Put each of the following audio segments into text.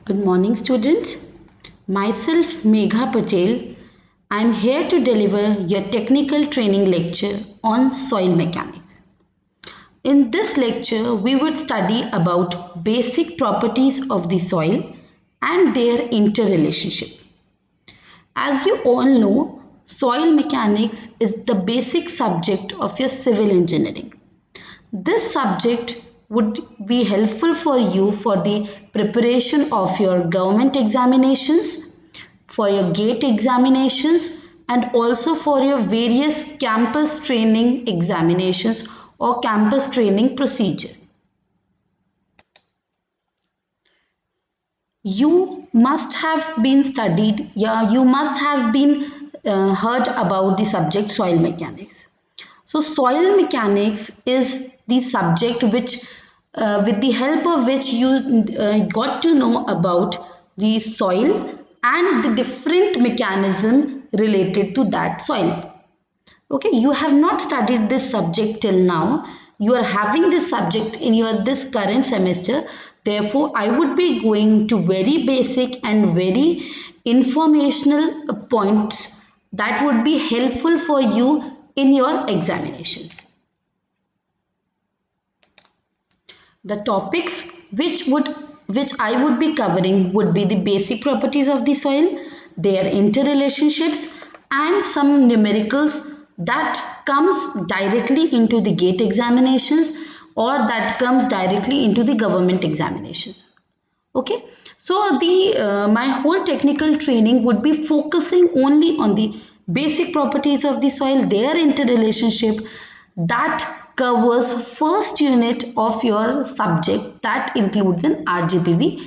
Good morning, students. Myself, Megha Patel. I am here to deliver your technical training lecture on soil mechanics. In this lecture, we would study about basic properties of the soil and their interrelationship. As you all know, soil mechanics is the basic subject of your civil engineering. This subject would be helpful for you for the preparation of your government examinations, for your GATE examinations, and also for your various campus training examinations or campus training procedure. You must have been studied, yeah, you must have been heard about the subject soil mechanics. So, soil mechanics is the subject which, with the help of which you got to know about the soil and the different mechanism related to that soil. Okay, you have not studied this subject till now. You are having this subject in your this current semester. Therefore, I would be going to very basic and very informational points that would be helpful for you in your examinations. The topics which I would be covering would be the basic properties of the soil, their interrelationships, and some numericals that comes directly into the GATE examinations or that comes directly into the government examinations. Okay, so the my whole technical training would be focusing only on the basic properties of the soil, their interrelationship. That covers first unit of your subject, that includes an RGPV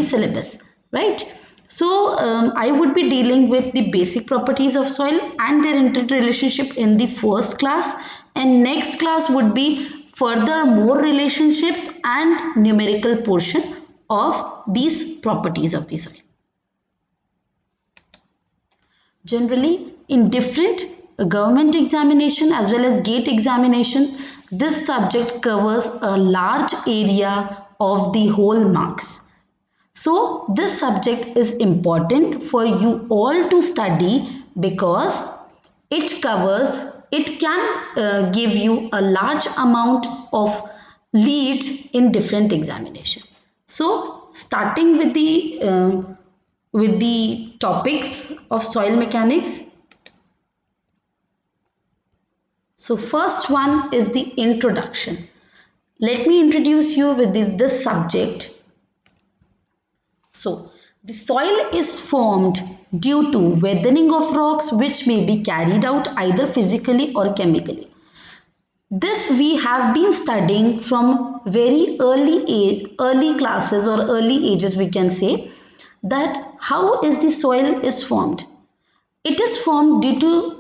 syllabus, right? So I would be dealing with the basic properties of soil and their interrelationship in the first class, and next class would be further more relationships and numerical portion of these properties of the soil. Generally, in different government examination as well as GATE examination, this subject covers a large area of the whole marks. So, this subject is important for you all to study because it can give you a large amount of lead in different examination. So, starting with the topics of soil mechanics. So, first one is the introduction. Let me introduce you with this subject. So, the soil is formed due to weathering of rocks which may be carried out either physically or chemically. This we have been studying from very early classes or early ages, we can say, that how is the soil is formed. It is formed due to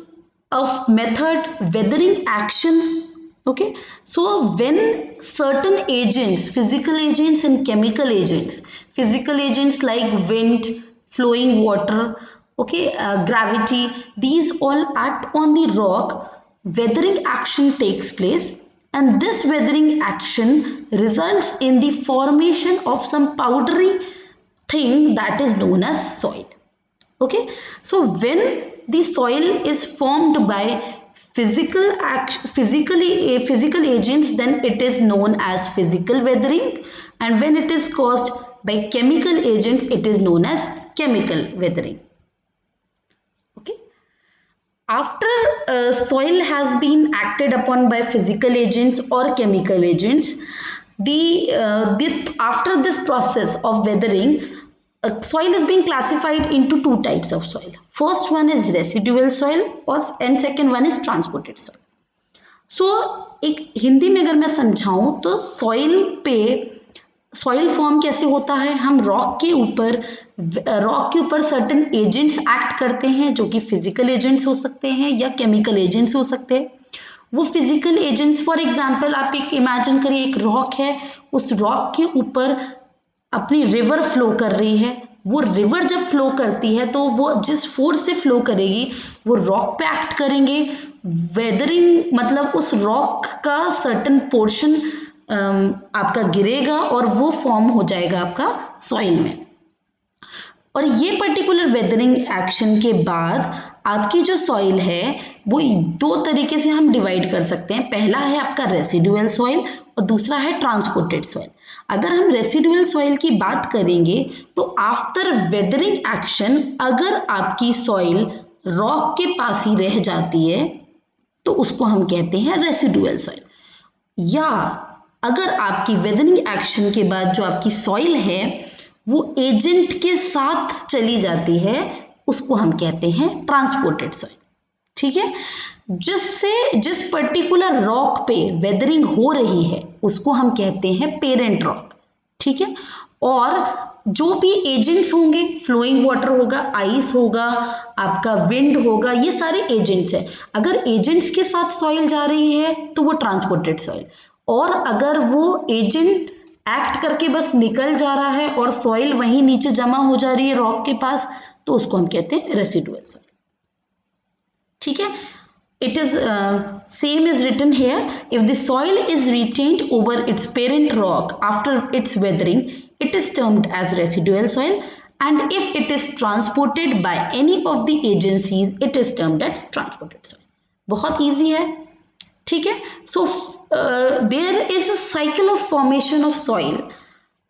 a method weathering action. Okay, so when certain agents, physical agents and chemical agents, physical agents like wind, flowing water, okay, gravity, these all act on the rock, weathering action takes place, and this weathering action results in the formation of some powdery thing that is known as soil. Okay, so when the soil is formed by physical agents, then it is known as physical weathering, and when it is caused by chemical agents, it is known as chemical weathering. Okay, after soil has been acted upon by physical agents or chemical agents, after this process of weathering, soil is being classified into two types of soil. First one is residual soil and second one is transported soil. So एक हिंदी में अगर मैं समझाऊं तो soil form कैसे होता है, हम रॉक के ऊपर सर्टेन एजेंट्स एक्ट करते हैं जो कि फिजिकल एजेंट्स हो सकते हैं या केमिकल एजेंट्स हो सकते हैं. वो फिजिकल एजेंट्स, फॉर एग्जांपल आप एक इमेजिन करिए, एक रॉक है, उस रॉक के ऊपर अपनी रिवर फ्लो कर रही है. वो रिवर जब फ्लो करती है तो वो जिस फोर्स से फ्लो करेगी वो रॉक पे एक्ट करेंगे. वेदरिंग मतलब उस रॉक का सर्टेन पोर्शन आपका गिरेगा और वो फॉर्म हो जाएगा आपका सॉइल में। और ये पर्टिकुलर वेदरिंग एक्शन के बाद आपकी जो सॉइल है वो दो तरीके से हम डिवाइड कर सकते हैं। पहला है आपका रेसिडुअल सॉइल और दूसरा है ट्रांसपोर्टेड सॉइल। अगर हम रेसिडुअल सॉइल की बात करेंगे तो आफ्टर वेदरिंग एक्शन अगर आपकी सॉइल रॉक के पास ही रह जाती है तो उसको हम कहते हैं रेसिडुअल सॉइल। या अगर आपकी वेदरिंग एक्शन के बाद जो आपकी सॉइल है वो एजेंट के साथ चली जाती है उसको हम कहते हैं ट्रांसपोर्टेड सॉइल। ठीक है, जिस पर्टिकुलर रॉक पे वेदरिंग हो रही है उसको हम कहते हैं पेरेंट रॉक। ठीक है, और जो भी एजेंट्स होंगे, फ्लोइंग वाटर होगा, आइस होगा, आपका विंड होगा, ये सारे एजेंट्स हैं। अगर एजेंट्स के साथ सॉइल जा रही है तो वो ट्रांसपोर्टेड सॉइल, और अगर वो एजेंट एक्ट करके बस निकल जा रहा है और सॉइल वहीं नीचे जमा हो जा रही है रॉक के पास तो उसको हम कहते हैं रेसिडुअल सॉइल। ठीक है, it is same is written here. If the soil is retained over its parent rock after its weathering, it is termed as residual soil, and if it is transported by any of the agencies, it is termed as transported soil. बहुत easy है। ठीक है, so there is a cycle of formation of soil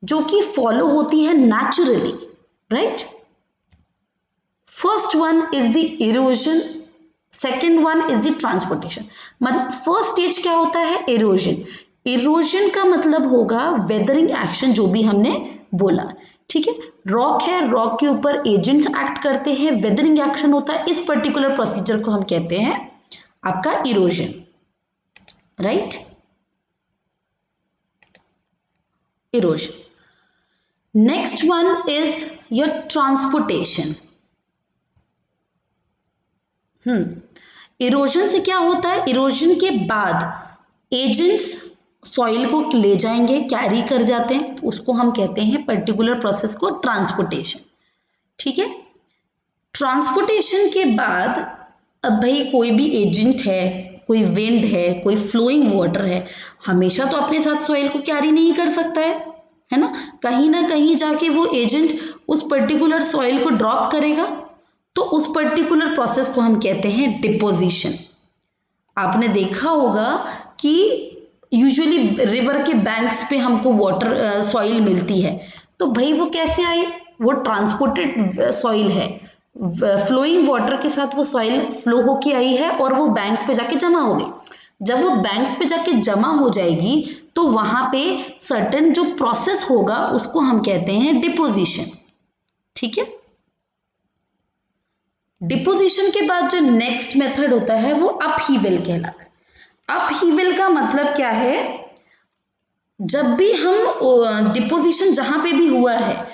जो कि follow होती है naturally, right? First one is the erosion, second one is the transportation. मतलब first stage क्या होता है? इरोजन। इरोजन का मतलब होगा वेदरिंग एक्शन जो भी हमने बोला। ठीक है, रॉक है, रॉक के ऊपर एजेंट्स एक्ट करते हैं, वेदरिंग एक्शन होता है, इस पर्टिकुलर प्रोसीजर को हम कहते हैं आपका erosion, right? Erosion. Next one is your transportation. Erosion से क्या होता है? इरोजन के बाद एजेंट्स सॉइल को ले जाएंगे, कैरी कर जाते हैं, तो उसको हम कहते हैं पर्टिकुलर प्रोसेस को ट्रांसपोर्टेशन। ठीक है, ट्रांसपोर्टेशन के बाद अब भाई कोई भी एजेंट है, कोई विंड है, कोई फ्लोइंग वाटर है, हमेशा तो अपने साथ सॉइल को कैरी नहीं कर सकता है ना? कहीं ना कहीं जाके वो एजेंट उस पर्टिकुलर सॉइल को ड्रॉप करेगा, तो उस पर्टिकुलर प्रोसेस को हम कहते हैं डिपोजिशन। आपने देखा होगा कि यूजुअली रिवर के बैंक्स पे हमको वाटर सॉइल मिलती है, तो भाई वो कैसे आई? वो ट्रांसपोर्टेड सॉइल है, फ्लोइंग वाटर के साथ वो सॉइल फ्लो होके आई है और वो बैंक्स पे जाके जमा हो गई। जब वो बैंक्स पे जाके जमा हो जाएगी तो वहां पे सर्टेन जो प्रोसेस होगा उसको हम कहते हैं डिपोजिशन। ठीक है, डिपोजिशन के बाद जो नेक्स्ट मेथड होता है वो अपहीवल कहलाता है। अपहीवल का मतलब क्या है? जब भी हम डिपोजिशन जहां पे भी हुआ है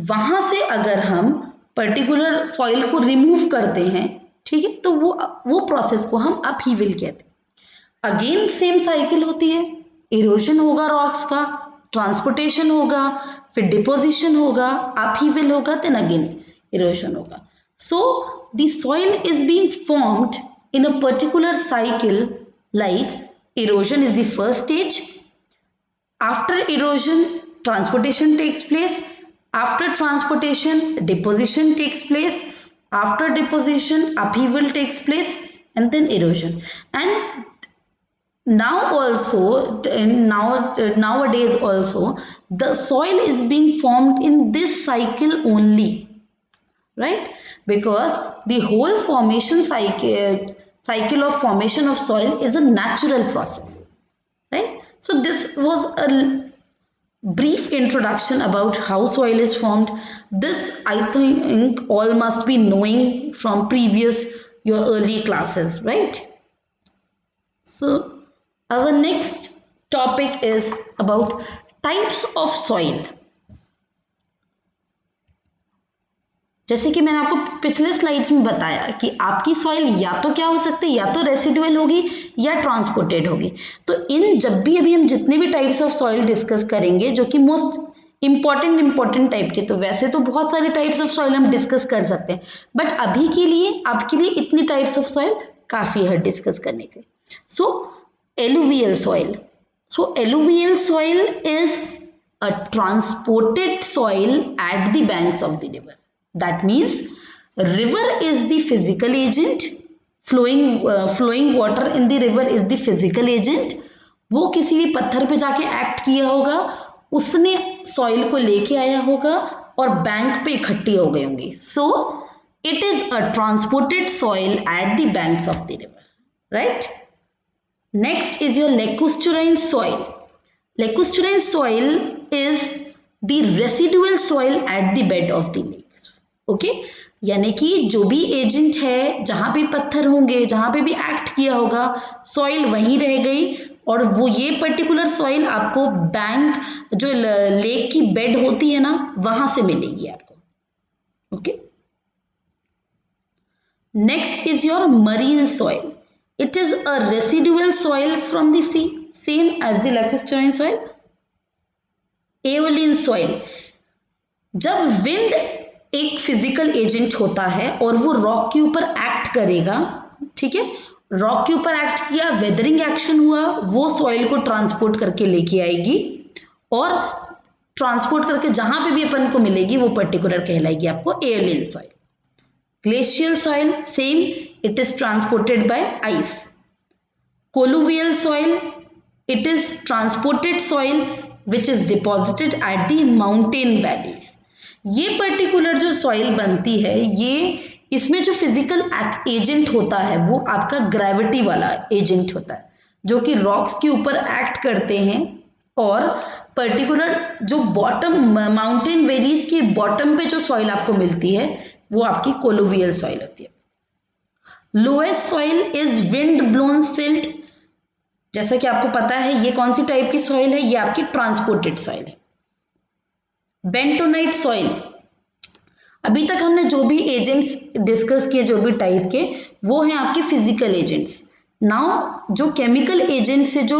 वहां से अगर हम पर्टिकुलर सॉइल को रिमूव करते हैं, ठीक है, तो वो प्रोसेस को हम अपहीवल कहते हैं। अगेन सेम साइकिल होती है, इरोजन होगा रॉक्स का, ट्रांसपोर्टेशन होगा, फिर डिपोजिशन होगा, अपहीवल होगा, देन अगेन इरोजन होगा। So the soil is being formed in a particular cycle, like erosion is the first stage. After erosion, transportation takes place. After transportation, deposition takes place. After deposition, upheaval takes place, and then erosion. And now also, nowadays also, the soil is being formed in this cycle only. Right, because the whole formation cycle of formation of soil is a natural process, right? So this was a brief introduction about how soil is formed. This I think all must be knowing from previous your early classes, right? So our next topic is about types of soil. जैसे कि मैंने आपको पिछले slides में बताया कि आपकी soil या तो क्या हो सकती है, या तो रेसिडुअल होगी या ट्रांसपोर्टेड होगी। तो इन जब भी अभी हम जितने भी टाइप्स ऑफ सॉइल डिस्कस करेंगे जो कि मोस्ट इंपॉर्टेंट टाइप के, तो वैसे तो बहुत सारे टाइप्स ऑफ सॉइल हम डिस्कस कर सकते हैं, बट अभी के लिए आपके लिए इतनी टाइप्स ऑफ सॉइल काफ़ी है डिस्कस करने के लिए। So alluvial soil, So alluvial soil is a transported soil at the banks of the river. That means river is the physical agent, flowing water in the river is the physical agent. वो किसी भी पत्थर पे जाके act किया होगा, उसने soil को लेके आया होगा और बैंक पे इकट्ठी हो गई होंगी. So it is a transported soil at the banks of the river, right. Next is your lacustrine soil. Lacustrine soil is the residual soil at the bed of the lakes. Okay? यानी कि जो भी agent है, जहां पे पत्थर होंगे, जहां पे भी एक्ट किया होगा, सॉइल वहीं रह गई और वो ये पर्टिकुलर सॉइल आपको बैंक जो लेक की बेड होती है ना, वहां से मिलेगी आपको. Okay. Next is your marine soil. It is a residual soil from the sea, same as the lacustrine soil. Aeolian soil. जब विंड एक फिजिकल एजेंट होता है और वो रॉक के ऊपर एक्ट करेगा, ठीक है, रॉक के ऊपर एक्ट किया, वेदरिंग एक्शन हुआ, वो सॉइल को ट्रांसपोर्ट करके लेके आएगी और ट्रांसपोर्ट करके जहां पे भी अपन को मिलेगी वो पर्टिकुलर कहलाएगी आपको एयरलियन soil. Glacial soil, same, it is transported by ice. Colluvial soil, it is transported soil which is deposited at the mountain valleys. ये पर्टिकुलर जो सॉइल बनती है, ये इसमें जो फिजिकल एजेंट होता है वो आपका ग्रेविटी वाला एजेंट होता है, जो कि रॉक्स के ऊपर एक्ट करते हैं और पर्टिकुलर जो बॉटम माउंटेन वेलीज की बॉटम पे जो सॉइल आपको मिलती है वो आपकी कोलोवियल सॉइल होती है. Lowest soil is wind blown silt. जैसा कि आपको पता है ये कौन सी टाइप की सॉइल है, ये आपकी ट्रांसपोर्टेड सॉइल है. Bentonite soil. अभी तक हमने जो भी एजेंट्स डिस्कस किए, जो भी टाइप के, वो हैं आपके फिजिकल एजेंट्स. नाउ जो केमिकल एजेंट से जो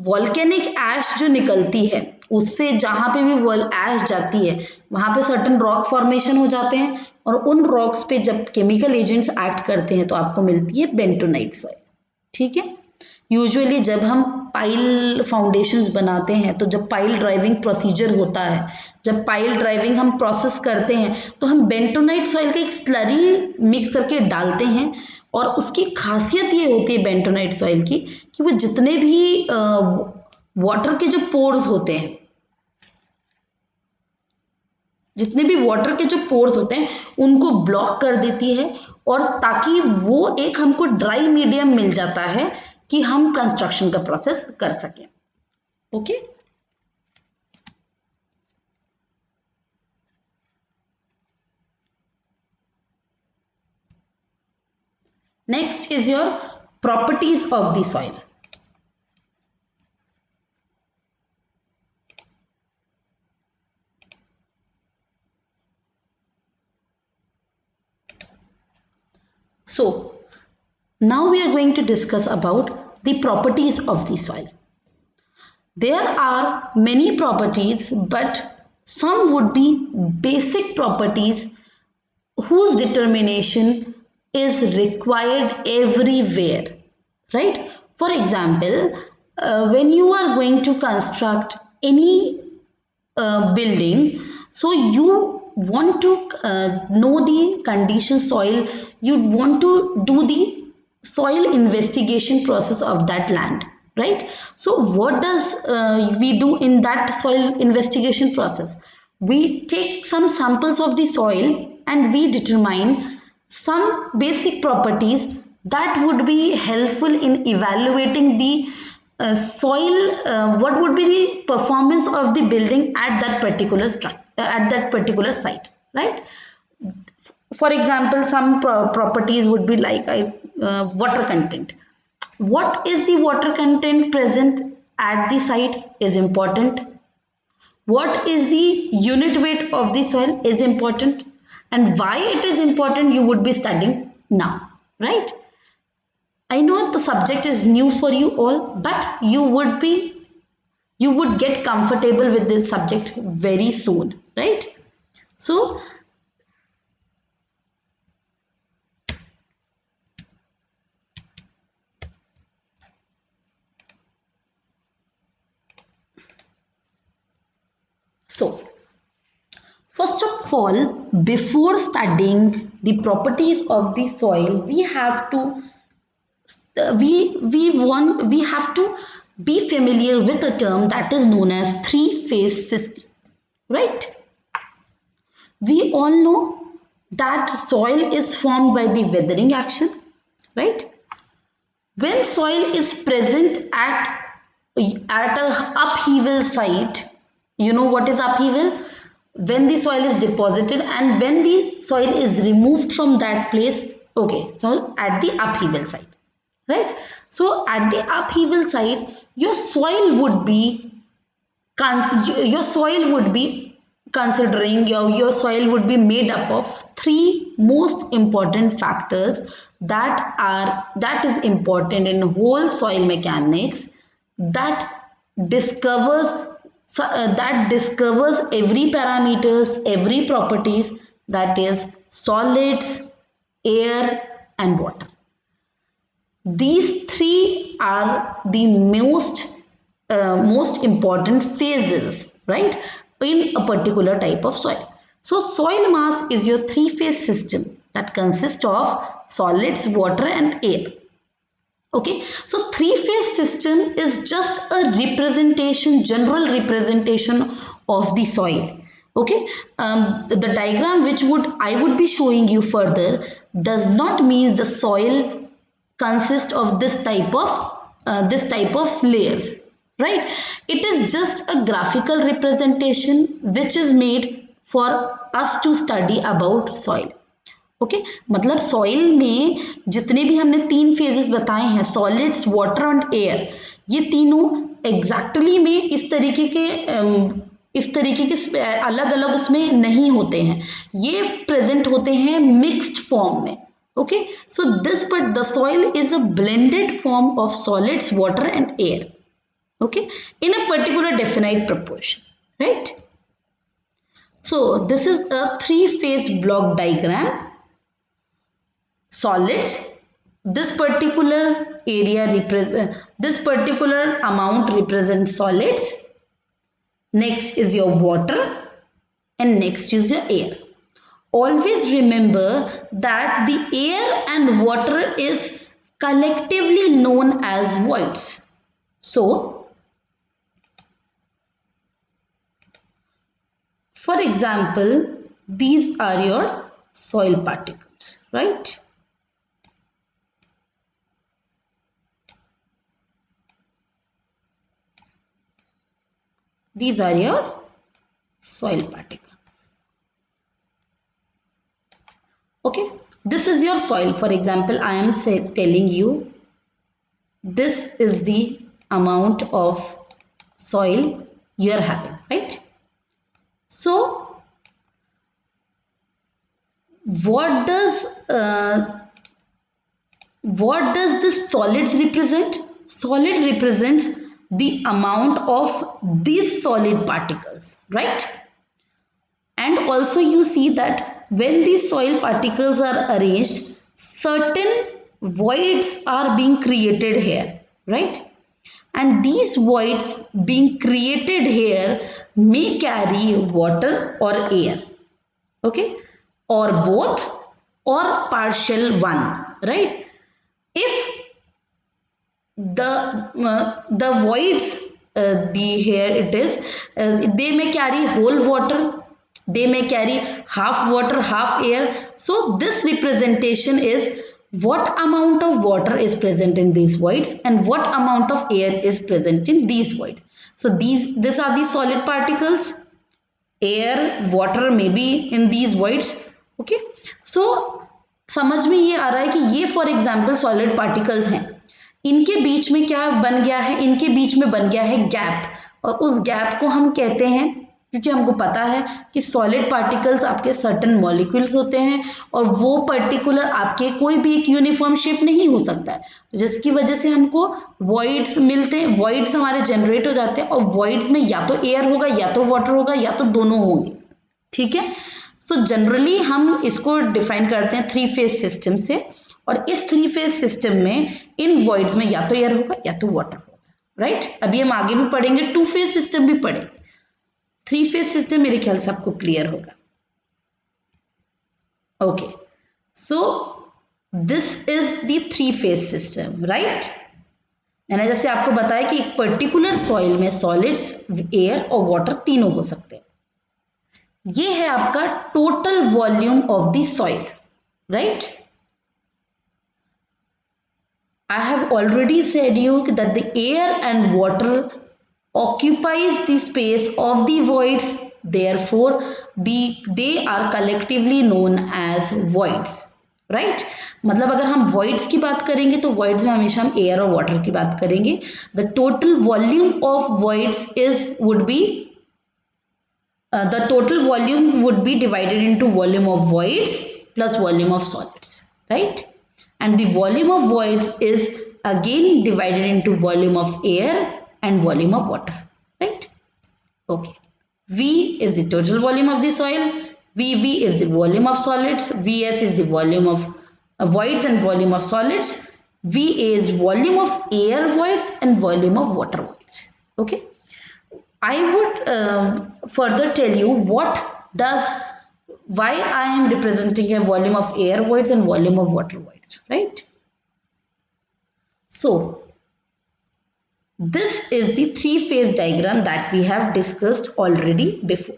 वॉल्केनिक ऐश जो निकलती है, उससे जहां पे भी ऐश जाती है वहां पे सर्टन रॉक फॉर्मेशन हो जाते हैं और उन रॉक्स पे जब केमिकल एजेंट्स एक्ट करते हैं तो आपको मिलती है बेंटोनाइट सॉइल. ठीक है. यूजुअली जब हम पाइल फाउंडेशंस बनाते हैं, तो जब पाइल ड्राइविंग प्रोसीजर होता है, जब पाइल ड्राइविंग हम प्रोसेस करते हैं, तो हम बेंटोनाइट सॉइल का एक स्लरी मिक्स करके डालते हैं और उसकी खासियत ये होती है बेंटोनाइट सॉइल की कि वो जितने भी वाटर के जो पोर्स होते हैं, जितने भी वाटर के जो पोर्स होते हैं उनको ब्लॉक कर देती है और ताकि वो एक हमको ड्राई मीडियम मिल जाता है कि हम कंस्ट्रक्शन का प्रोसेस कर सकें. Okay. Next is your properties of the soil. So now we are going to discuss about the properties of the soil. There are many properties, but some would be basic properties whose determination is required everywhere, right? For example, when you are going to construct any building, so you want to know the condition soil, you want to do the soil investigation process of that land, right? So what does we do in that soil investigation process? We take some samples of the soil and we determine some basic properties that would be helpful in evaluating the soil, what would be the performance of the building at that particular structure, at that particular site, right? For example, some properties would be like water content. What is the water content present at the site is important. What is the unit weight of the soil is important, and why it is important you would be studying now, right? I know the subject is new for you all, but you would get comfortable with this subject very soon, right? So So first of all, before studying the properties of the soil, we have to we have to be familiar with a term that is known as three-phase system, right? We all know that soil is formed by the weathering action, right? When soil is present at a upheaval site, you know what is upheaval? When the soil is deposited and when the soil is removed from that place. Okay, so at the upheaval site, right? So at the upheaval site, your soil would be considering your soil would be made up of three most important factors that is important in whole soil mechanics, that discovers that discovers every parameters, every properties, that is solids, air and water. These three are the most important phases, right, in a particular type of soil. So soil mass is your three-phase system that consists of solids, water and air. Okay, so three-phase system is just a representation, general representation of the soil. Okay, the diagram which I would be showing you further does not mean the soil consist of this type of layers, right? It is just a graphical representation which is made for us to study about soil. Okay मतलब soil में जितने भी हमने तीन phases बताए हैं, solids, water and air, ये तीनों एग्जैक्टली में इस तरीके के अलग अलग उसमें नहीं होते हैं, ये प्रेजेंट होते हैं मिक्स्ड फॉर्म में. Okay, so the soil is a blended form of solids, water and air, okay, in a particular definite proportion, right? So this is a three-phase block diagram. Solids, this particular this particular amount represents solids, next is your water and next is your air. Always remember that the air and water is collectively known as voids. So, for example, these are your soil particles, right? These are your soil particles. Okay, this is your soil. For example, I am telling you this is the amount of soil you are having, right? So what does this solids represent? Solid represents the amount of these solid particles, right? And also you see that when these soil particles are arranged, certain voids are being created here, right? And these voids being created here may carry water or air, okay, or both or partial one, right? If the voids here it is, they may carry whole water, they may carry half water half air. So this representation is what amount of water is present in these voids and what amount of air is present in these voids. So these are the solid particles, air, water may be in these voids. Okay, so समझ में ये आ रहा है कि ये for example solid particles हैं, इनके बीच में क्या बन गया है, इनके बीच में बन गया है गैप, और उस गैप को हम कहते हैं, क्योंकि हमको पता है कि सॉलिड पार्टिकल्स आपके सर्टेन मॉलिक्यूल्स होते हैं और वो पर्टिकुलर आपके कोई भी एक यूनिफॉर्म शेप नहीं हो सकता है, जिसकी वजह से हमको वॉइड्स मिलते हैं, वॉइड्स हमारे जनरेट हो जाते हैं और वॉइड्स में या तो एयर होगा या तो वाटर होगा या तो दोनों होंगे. ठीक है, सो जनरली हम इसको डिफाइन करते हैं थ्री फेज सिस्टम से, और इस थ्री फेज सिस्टम में इन वॉइड्स में या तो एयर होगा या तो वाटर होगा, राइट? अभी हम आगे भी पढ़ेंगे, टू फेज सिस्टम भी पढ़ेंगे. थ्री फेज सिस्टम मेरे ख्याल से आपको क्लियर होगा। Okay, so this is the three phase system, right. मैंने जैसे आपको बताया कि एक पर्टिकुलर सॉइल में सॉलिड्स, एयर और वाटर तीनों हो सकते हैं। ये है आपका total volume of the soil, right. I have already said you that the air and water occupies the space of the voids, therefore they are collectively known as voids, right। मतलब अगर हम voids की बात करेंगे तो voids में हमेशा हम air और water की बात करेंगे। The total volume of voids the total volume would be divided into volume of voids plus volume of solids, right? And the volume of voids is again divided into volume of air and volume of water, right? Okay. V is the total volume of the soil. VV is the volume of solids. VS is the volume of voids and volume of solids. VA is volume of air voids and volume of water voids. Okay. I would further tell you why I am representing a volume of air voids and volume of water voids, right? So, this is the three-phase diagram that we have discussed already before.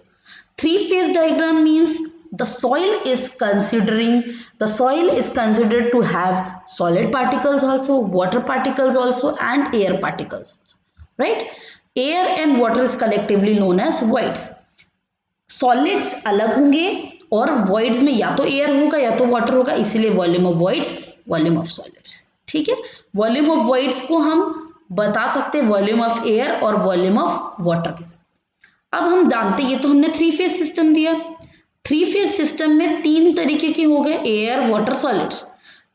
Three-phase diagram means the soil is considered to have solid particles also, water particles also, and air particles also, right? Air and water is collectively known as voids. Solids अलग होंगे और voids में या तो air होगा या तो water होगा, इसीलिए volume of voids, volume of solids, ठीक है। वॉल्यूम ऑफ वॉइड्स को हम बता सकते हैं वॉल्यूम ऑफ एयर और वॉल्यूम ऑफ वाटर के साथ। अब हम जानते हैं, ये तो हमने थ्री फेज सिस्टम दिया। थ्री फेज सिस्टम में तीन तरीके के हो गए, air, water, solids.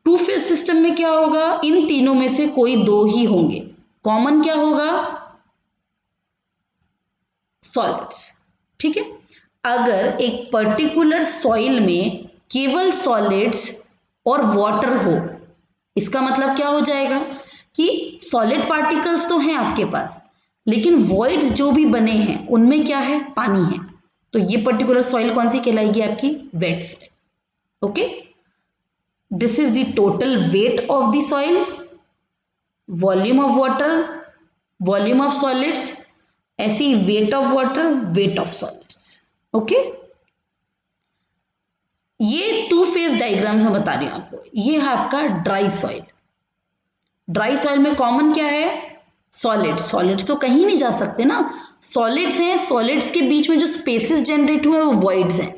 Two phase system में क्या होगा, इन तीनों में से कोई दो ही होंगे। कॉमन क्या होगा, सॉलिड्स, ठीक है। अगर एक पर्टिकुलर सॉइल में केवल सॉलिड्स और वाटर हो, इसका मतलब क्या हो जाएगा कि सॉलिड पार्टिकल्स तो हैं आपके पास, लेकिन वॉइड्स जो भी बने हैं उनमें क्या है, पानी है। तो ये पर्टिकुलर सॉइल कौन सी कहलाएगी, आपकी wet soil. Okay, this is the total weight of the soil, volume of water, volume of solids, ऐसी weight of water, weight of solids. Okay, ये टू फेज डायग्राम्स में बता रही हूं आपको। ये है आपका ड्राई सॉइल। ड्राई सॉइल में कॉमन क्या है, सॉलिड्स। सॉलिड्स तो कहीं नहीं जा सकते ना, सॉलिड्स हैं, सॉलिड्स के बीच में जो स्पेसेस जनरेट हुए वो वॉइड्स हैं।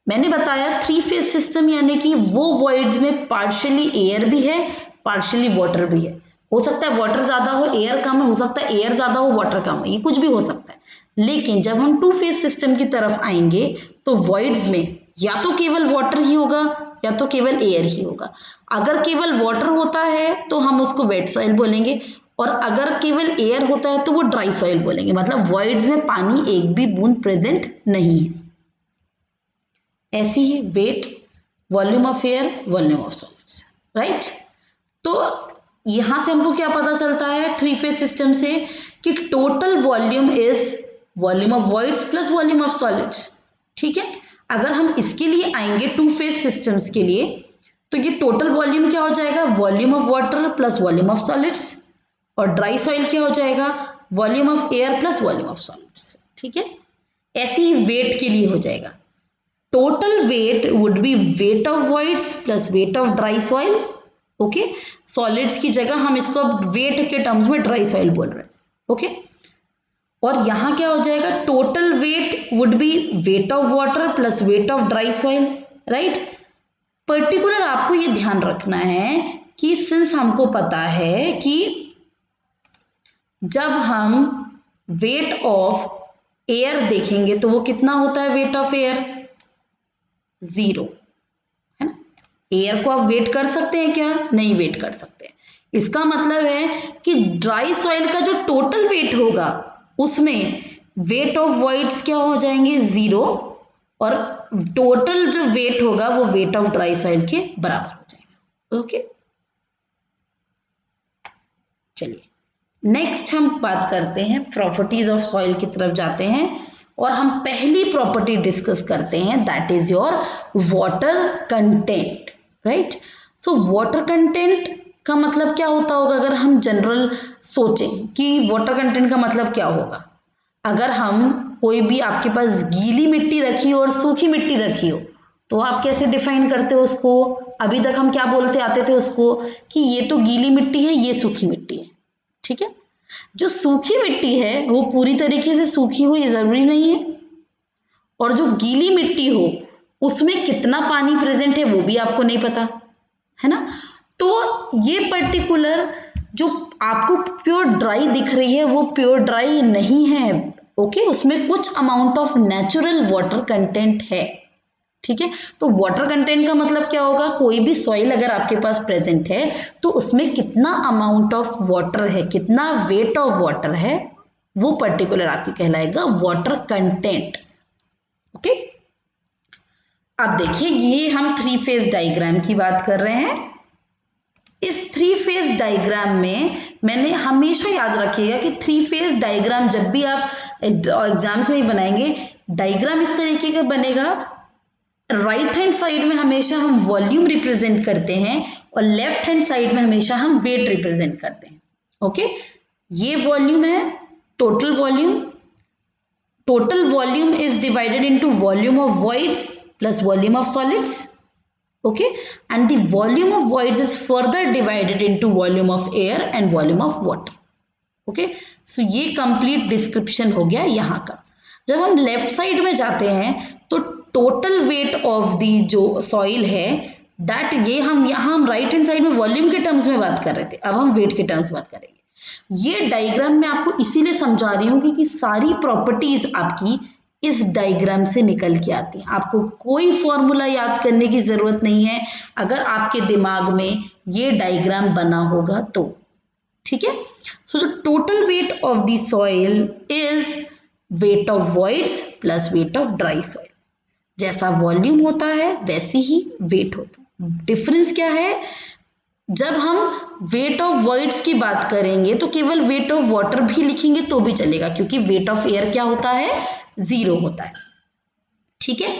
मैंने बताया थ्री फेज सिस्टम यानी कि वो वॉइड्स में पार्शियली एयर भी है, पार्शियली वाटर भी है। हो सकता है वाटर ज्यादा हो, एयर कम है, हो सकता है एयर ज्यादा हो, वाटर कम हो, ये कुछ भी हो सकता है। लेकिन जब हम टू फेज सिस्टम की तरफ आएंगे तो वॉइड्स में या तो केवल वाटर ही होगा या तो केवल एयर ही होगा। अगर केवल वाटर होता है तो हम उसको वेट सॉइल बोलेंगे, और अगर केवल एयर होता है तो वो ड्राई सॉइल बोलेंगे। मतलब वॉइड्स में पानी एक भी बूंद प्रेजेंट नहीं है। ऐसी ही weight, volume of air, volume of solids, right. तो यहां से हमको क्या पता चलता है थ्री फेज सिस्टम से, कि total volume is volume of voids plus volume of solids, ठीक है। अगर हम इसके लिए आएंगे टू फेज सिस्टम्स के लिए, तो ये टोटल वॉल्यूम क्या हो जाएगा, volume of water plus volume of solids, और ड्राई सॉइल क्या हो जाएगा, volume of air plus volume of solids, ठीक है। ऐसे ही वेट के लिए हो जाएगा, total weight would be weight of voids plus weight of dry soil। Okay, solids की जगह हम इसको अब वेट के टर्म्स में ड्राई सॉइल बोल रहे हैं। ओके, और यहां क्या हो जाएगा, total weight would be wait of water plus weight of dry soil, right. Particular आपको ये ध्यान रखना है कि सिंस हमको पता है कि जब हम वेट ऑफ एयर देखेंगे तो वो कितना होता है, वेट ऑफ एयर 0, है ना। एयर को आप वेट कर सकते हैं क्या, नहीं वेट कर सकते। इसका मतलब है कि ड्राई सॉइल का जो टोटल वेट होगा उसमें वेट ऑफ वॉइड्स क्या हो जाएंगे, 0, और टोटल जो वेट होगा वो वेट ऑफ ड्राई सॉइल के बराबर हो जाएगा। ओके, चलिए नेक्स्ट हम बात करते हैं प्रॉपर्टीज ऑफ सॉइल की तरफ जाते हैं। और हम पहली प्रॉपर्टी डिस्कस करते हैं, that is your water content, right. So water content का मतलब क्या होता होगा, अगर हम जनरल सोचें कि वाटर कंटेंट का मतलब क्या होगा। अगर हम कोई भी आपके पास गीली मिट्टी रखी हो और सूखी मिट्टी रखी हो तो आप कैसे डिफाइन करते हो उसको। अभी तक हम क्या बोलते आते थे उसको कि ये तो गीली मिट्टी है, ये सूखी मिट्टी है, ठीक है। जो सूखी मिट्टी है वो पूरी तरीके से सूखी हो ये जरूरी नहीं है, और जो गीली मिट्टी हो उसमें कितना पानी प्रेजेंट है वो भी आपको नहीं पता है ना। तो ये पर्टिकुलर जो आपको प्योर ड्राई दिख रही है वो प्योर ड्राई नहीं है, ओके। उसमें कुछ amount of natural water content है, ठीक है। तो वाटर कंटेंट का मतलब क्या होगा, कोई भी सॉइल अगर आपके पास प्रेजेंट है तो उसमें कितना अमाउंट ऑफ वाटर है, कितना वेट ऑफ वाटर है, वो पर्टिकुलर आपकी कहलाएगा वाटर कंटेंट, ओके। अब देखिए ये हम 3 फेज डायग्राम की बात कर रहे हैं। इस 3 फेज डायग्राम में मैंने हमेशा याद रखिएगा कि 3 फेज डायग्राम जब भी आप एग्जाम्स में बनाएंगे, डायग्राम इस तरीके का बनेगा, राइट हैंड साइड में हमेशा हम वॉल्यूम रिप्रेजेंट करते हैं और लेफ्ट हैंड साइड में हमेशा हम वेट रिप्रेजेंट करते हैं, ओके। ये वॉल्यूम है, total volume. Total volume is divided into volume of voids plus volume of solids, okay, and the volume of voids is further divided into volume of air and volume of water, okay। so ये complete description हो गया यहाँ का। जब हम left side में जाते हैं तो टोटल वेट ऑफ दी जो सॉइल है दैट, ये हम यहाँ हम राइट हैंड साइड में वॉल्यूम के टर्म्स में बात कर रहे थे, अब हम वेट के टर्म्स में बात करेंगे। ये डायग्राम मैं आपको इसीलिए समझा रही हूँ क्योंकि सारी प्रॉपर्टीज आपकी इस डायग्राम से निकल के आती है, आपको कोई फॉर्मूला याद करने की जरूरत नहीं है अगर आपके दिमाग में ये डायग्राम बना होगा तो, ठीक है। So the total weight of the soil is weight of voids plus weight of dry soil. जैसा वॉल्यूम होता है वैसे ही वेट होता है। डिफरेंस क्या है, जब हम वेट ऑफ वॉइड्स की बात करेंगे तो केवल वेट ऑफ वाटर भी लिखेंगे तो भी चलेगा, क्योंकि वेट ऑफ एयर क्या होता है, 0 होता है, ठीक है।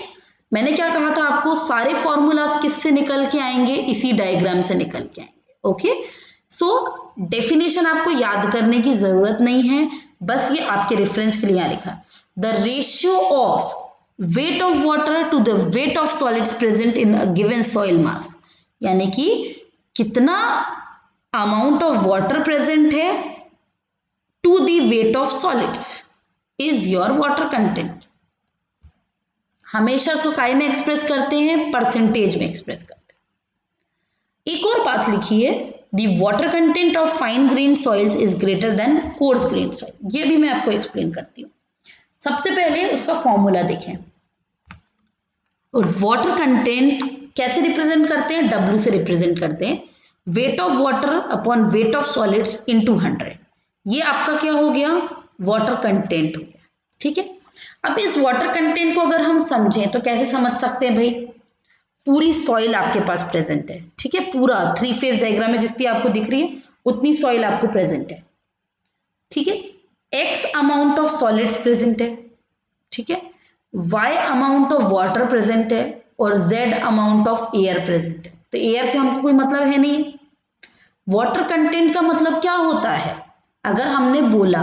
मैंने क्या कहा था आपको, सारे फॉर्मूलाज किससे निकल के आएंगे, इसी डायग्राम से निकल के आएंगे, ओके। सो डेफिनेशन आपको याद करने की जरूरत नहीं है, बस ये आपके रेफरेंस के लिए यहाँ लिखा, the ratio of weight of water to the weight of solids present in a given soil mass, यानी कि कितना अमाउंट ऑफ वाटर प्रेजेंट है to the weight of solids is your water content. हमेशा इसको काय में एक्सप्रेस करते हैं, परसेंटेज में एक्सप्रेस करते हैं। एक और बात लिखी है, the water content of fine grain soils is greater than coarse grain soil. ये भी मैं आपको एक्सप्लेन करती हूँ। सबसे पहले उसका फॉर्मूला देखें, और वाटर कंटेंट कैसे रिप्रेजेंट करते हैं, W से रिप्रेजेंट करते हैं, wait of water upon weight of solids into 100। ये आपका क्या हो गया, वाटर कंटेंट हो गया, ठीक है। अब इस वाटर कंटेंट को अगर हम समझें तो कैसे समझ सकते हैं भाई, पूरी सॉइल आपके पास प्रेजेंट है, ठीक है, पूरा 3 फेज डायग्राम में जितनी आपको दिख रही है उतनी सॉइल आपको प्रेजेंट है, ठीक है। X amount of solids present है, ठीक है, Y amount of water present है और Z amount of air present है। तो एयर से हमको कोई मतलब है नहीं। वाटर कंटेंट का मतलब क्या होता है, अगर हमने बोला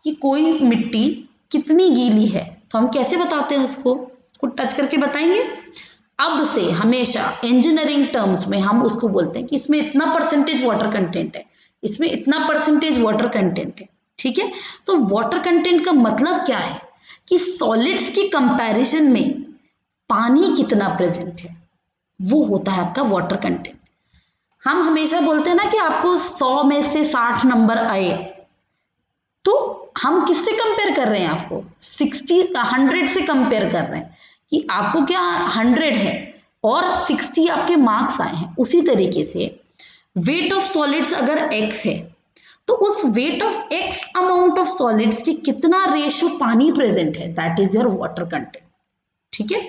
कि कोई मिट्टी कितनी गीली है तो हम कैसे बताते हैं उसको टच करके बताएंगे। अब से हमेशा इंजीनियरिंग टर्म्स में हम उसको बोलते हैं कि इसमें इतना परसेंटेज वाटर कंटेंट है, इसमें इतना परसेंटेज वाटर कंटेंट है, ठीक है। तो वाटर कंटेंट का मतलब क्या है कि सॉलिड्स की कंपैरिजन में पानी कितना प्रेजेंट है, वो होता है आपका वाटर कंटेंट। हम हमेशा बोलते हैं ना कि आपको 100 में से 60 नंबर आए, तो हम किससे कंपेयर कर रहे हैं, आपको 100 से कंपेयर कर रहे हैं कि आपको क्या 100 है और 60 आपके मार्क्स आए हैं। उसी तरीके से वेट ऑफ सॉलिड्स अगर x है तो उस weight of x amount of solids की कितना रेशियो पानी प्रेजेंट है, that is your water content, ठीक है।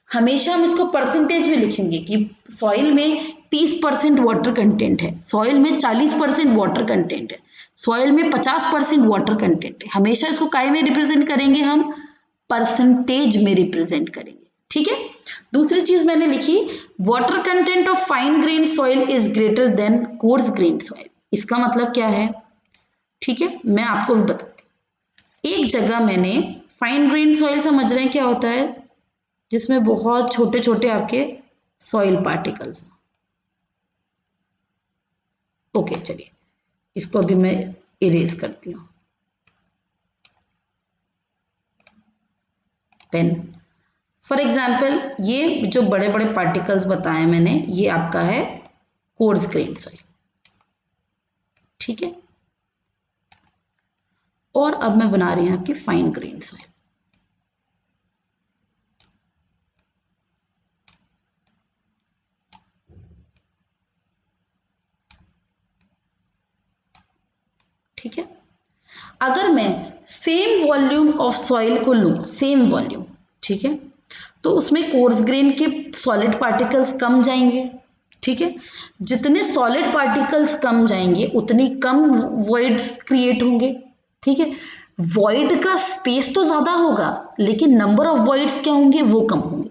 हमेशा हम इसको परसेंटेज में लिखेंगे कि सॉइल में 30% वाटर कंटेंट है, सॉइल में 40% वाटर कंटेंट है, सॉइल में 50% वाटर कंटेंट है। हमेशा इसको काय में रिप्रेजेंट करेंगे हम, परसेंटेज में रिप्रेजेंट करेंगे। ठीक है, दूसरी चीज मैंने लिखी, water content of fine grain soil is greater than coarse grain soil. इसका मतलब क्या है? ठीक है, मैं आपको भी बताती हूँ। एक जगह मैंने फाइन ग्रेन सॉइल, समझ रहे हैं क्या होता है? जिसमें बहुत छोटे छोटे आपके सॉइल पार्टिकल्स। ओके, चलिए इसको अभी मैं इरेज करती हूँ, पेन। फॉर एग्जाम्पल, ये जो बड़े बड़े पार्टिकल्स बताए मैंने, ये आपका है कोर्स ग्रेन सॉइल। ठीक है, और अब मैं बना रही हूं आपकी फाइन ग्रेन सॉइल। ठीक है, अगर मैं सेम वॉल्यूम ऑफ सॉइल को लूं, सेम वॉल्यूम, ठीक है, तो उसमें कोर्स ग्रेन के सॉलिड पार्टिकल्स कम जाएंगे। ठीक है, जितने सॉलिड पार्टिकल्स कम जाएंगे उतनी कम वॉइड्स क्रिएट होंगे। ठीक है, वॉइड का स्पेस तो ज्यादा होगा लेकिन नंबर ऑफ वॉइड्स क्या होंगे, वो कम होंगे।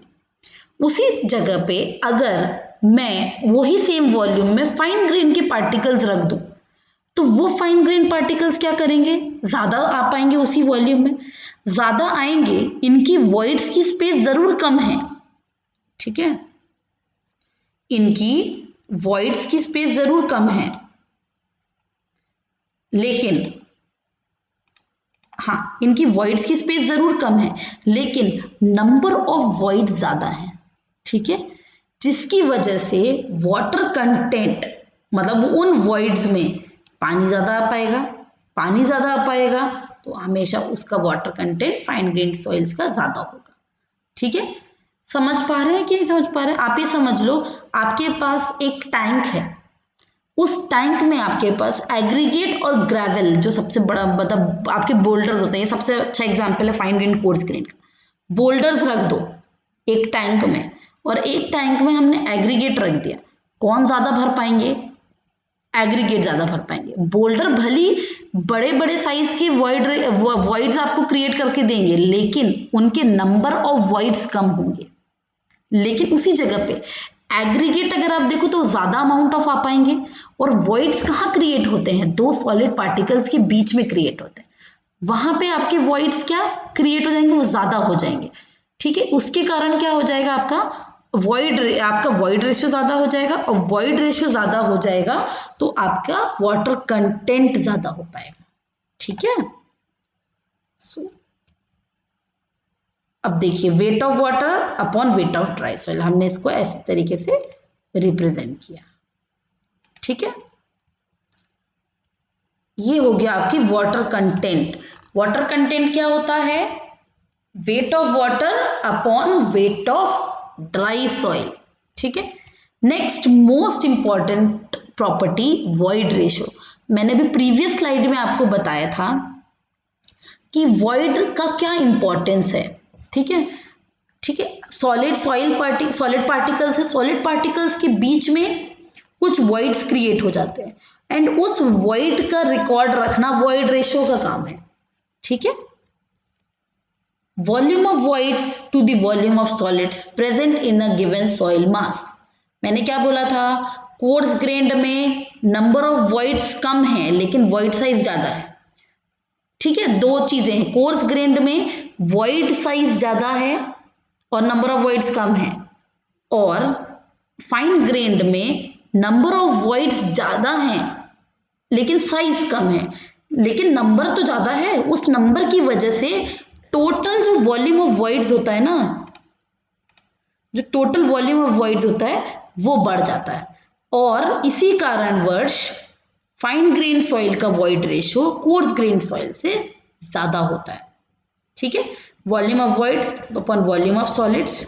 उसी जगह पे अगर मैं वही सेम वॉल्यूम में फाइन ग्रेन के पार्टिकल्स रख दूं, तो वो फाइन ग्रेन पार्टिकल्स क्या करेंगे, ज्यादा आ पाएंगे उसी वॉल्यूम में, ज्यादा आएंगे, इनकी वॉइड्स की स्पेस जरूर कम है। ठीक है, इनकी वॉइड्स की स्पेस जरूर कम है, लेकिन हाँ, इनकी वॉइड्स की स्पेस जरूर कम है लेकिन नंबर ऑफ वॉइड ज्यादा है। ठीक है, जिसकी वजह से वाटर कंटेंट, मतलब उन वॉइड्स में पानी ज्यादा आ पाएगा, पानी ज्यादा आ पाएगा तो हमेशा उसका water content fine grain soils का ज्यादा होगा। ठीक है, समझ पा रहे हैं कि नहीं समझ पा रहे हैं? आप ये समझ लो, आपके पास एक टैंक है, उस टैंक में आपके पास एग्रीगेट और ग्रेवल, जो सबसे बड़ा मतलब आपके बोल्डर्स होते हैं, ये सबसे अच्छा एग्जांपल है फाइन ग्रेन कोर्स ग्रेन का। बोल्डर्स रख दो एक टैंक में और एक टैंक में हमने एग्रीगेट रख दिया, कौन ज्यादा भर पाएंगे? एग्रीगेट ज्यादा भर पाएंगे। बोल्डर भली बड़े बड़े साइज के वॉइड्स आपको क्रिएट करके देंगे लेकिन उनके नंबर ऑफ वॉइड्स कम होंगे। लेकिन उसी जगह पे एग्रीगेट अगर आप देखो तो ज्यादा अमाउंट ऑफ आ पाएंगे। और वॉइड्स कहाँ क्रिएट होते हैं? दो सॉलिड पार्टिकल्स के बीच में क्रिएट होते हैं, वहां पे आपके वॉइड्स क्या क्रिएट हो जाएंगे, वो ज्यादा हो जाएंगे। ठीक है, उसके कारण क्या हो जाएगा, आपका वॉइड रेशियो ज्यादा हो जाएगा, और वॉइड रेशियो ज्यादा हो जाएगा तो आपका वाटर कंटेंट ज्यादा हो पाएगा। ठीक है, सो अब देखिए, wait of water upon weight of dry soil, हमने इसको ऐसे तरीके से रिप्रेजेंट किया। ठीक है, ये हो गया आपकी वाटर कंटेंट। वाटर कंटेंट क्या होता है? Wait of water upon weight of dry soil. ठीक है, next most important property, void ratio. मैंने भी प्रीवियस स्लाइड में आपको बताया था कि वॉइड का क्या इंपॉर्टेंस है। ठीक है, ठीक है, सॉलिड पार्टिकल्स है, सॉलिड पार्टिकल्स के बीच में कुछ वॉइड्स क्रिएट हो जाते हैं एंड उस वॉइड का रिकॉर्ड रखना वॉइड रेशियो का काम है। ठीक है, volume of voids to the volume of solids present in a given soil mass. मैंने क्या बोला था? कोर्स ग्रेन्ड में नंबर ऑफ वॉइड्स कम है लेकिन वॉइड साइज ज्यादा है। ठीक है, दो चीजें हैं, कोर्स ग्रेन्ड में वॉइड साइज ज्यादा है और नंबर ऑफ वॉइड्स कम है, और फाइन ग्रेन्ड में नंबर ऑफ वॉइड्स ज्यादा हैं लेकिन साइज कम है। लेकिन नंबर तो ज्यादा है, उस नंबर की वजह से टोटल जो वॉल्यूम ऑफ वॉइड्स होता है ना, जो टोटल वॉल्यूम ऑफ वॉइड्स होता है वो बढ़ जाता है, और इसी कारणवश फाइन ग्रेन सॉइल का void ratio coarse grain soil से ज्यादा होता है। ठीक है, volume of voids upon volume of solids,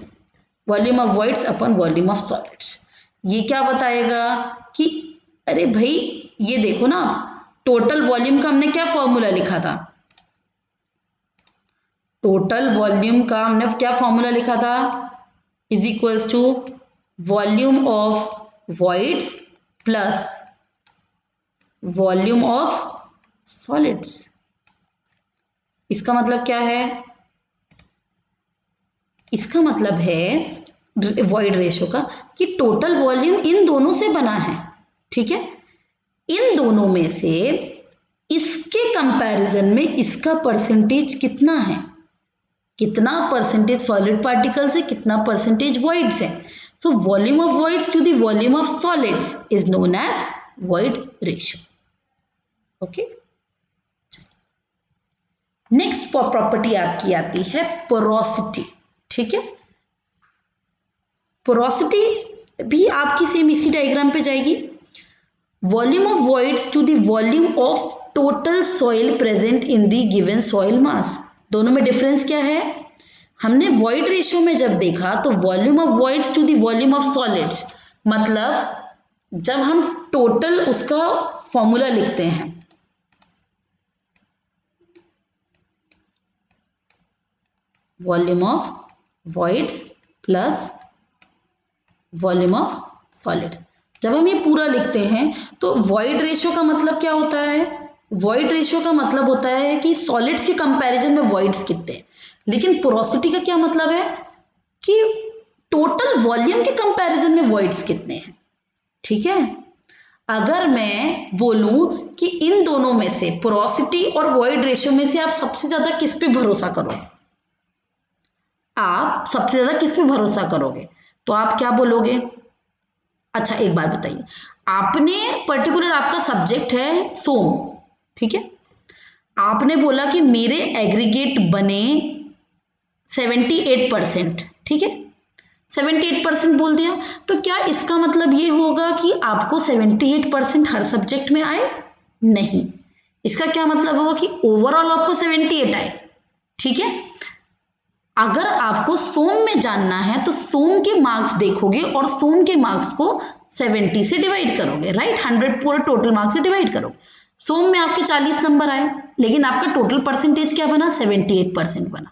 volume of voids upon volume of solids. ये क्या बताएगा कि अरे भाई ये देखो ना, टोटल वॉल्यूम का हमने क्या फॉर्मूला लिखा था? टोटल वॉल्यूम का हमने क्या फॉर्मूला लिखा था? Is equals to volume of voids plus volume of solids. इसका मतलब क्या है? इसका मतलब है वॉइड रेशो का कि टोटल वॉल्यूम इन दोनों से बना है, ठीक है। इन दोनों में से इसके कंपैरिजन में इसका परसेंटेज कितना है, कितना परसेंटेज सॉलिड पार्टिकल्स है, कितना परसेंटेज वॉइड्स है। So volume of voids to the volume of solids is known as void ratio. Okay, next property आपकी आती है पोरोसिटी, ठीक है। पोरोसिटी भी आपकी सेम इसी डायग्राम पे जाएगी। Volume of voids to the volume of total soil present in the given soil mass. दोनों में डिफरेंस क्या है? हमने वॉइड रेशियो में जब देखा तो volume of voids to the volume of solids, मतलब जब हम टोटल उसका फॉर्मूला लिखते हैं, volume of voids plus volume of solids, जब हम ये पूरा लिखते हैं तो वॉइड रेशियो का मतलब क्या होता है? वॉइड रेशियो का मतलब होता है कि सॉलिड्स के कंपैरिजन में वॉइड्स कितने हैं। लेकिन पोरोसिटी का क्या मतलब है कि टोटल वॉल्यूम के कंपैरिजन में वॉइड्स कितने हैं, ठीक है। अगर मैं बोलूं कि इन दोनों में से पोरोसिटी और वॉइड रेशियो में से आप सबसे ज्यादा किस पे भरोसा करोगे, आप सबसे ज्यादा किस पे भरोसा करोगे, तो आप क्या बोलोगे? अच्छा एक बात बताइए, आपने पर्टिकुलर आपका सब्जेक्ट है सोम, ठीक है, आपने बोला कि मेरे एग्रीगेट बने 78%, ठीक है, 78% बोल दिया, तो क्या इसका मतलब ये होगा कि आपको 78% हर सब्जेक्ट में आए? नहीं, इसका क्या मतलब होगा कि ओवरऑल आपको 78 आए, ठीक है। अगर आपको सोम में जानना है तो सोम के मार्क्स देखोगे और सोम के मार्क्स को 70 से डिवाइड करोगे, राइट, 100 पूरा टोटल मार्क्स से डिवाइड करोगे। सोम में आपके 40 नंबर आए, लेकिन आपका टोटल परसेंटेज क्या बना? 78% बना।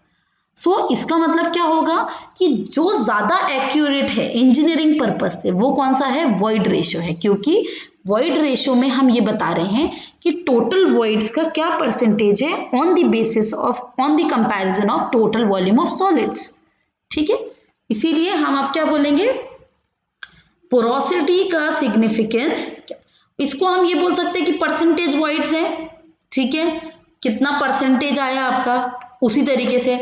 सो इसका मतलब क्या होगा कि जो ज्यादा एक्यूरेट है इंजीनियरिंग पर्पज से वो कौन सा है? वॉइड रेशियो है, क्योंकि वॉइड रेशियो में हम ये बता रहे हैं कि टोटल वॉइड्स का क्या परसेंटेज है on the basis of on the comparison of total volume of solids, ठीक है। इसीलिए हम आप क्या बोलेंगे? पोरोसिटी का सिग्निफिकेंस, इसको हम ये बोल सकते हैं कि परसेंटेज वॉइड्स है, ठीक है, कितना परसेंटेज आया आपका। उसी तरीके से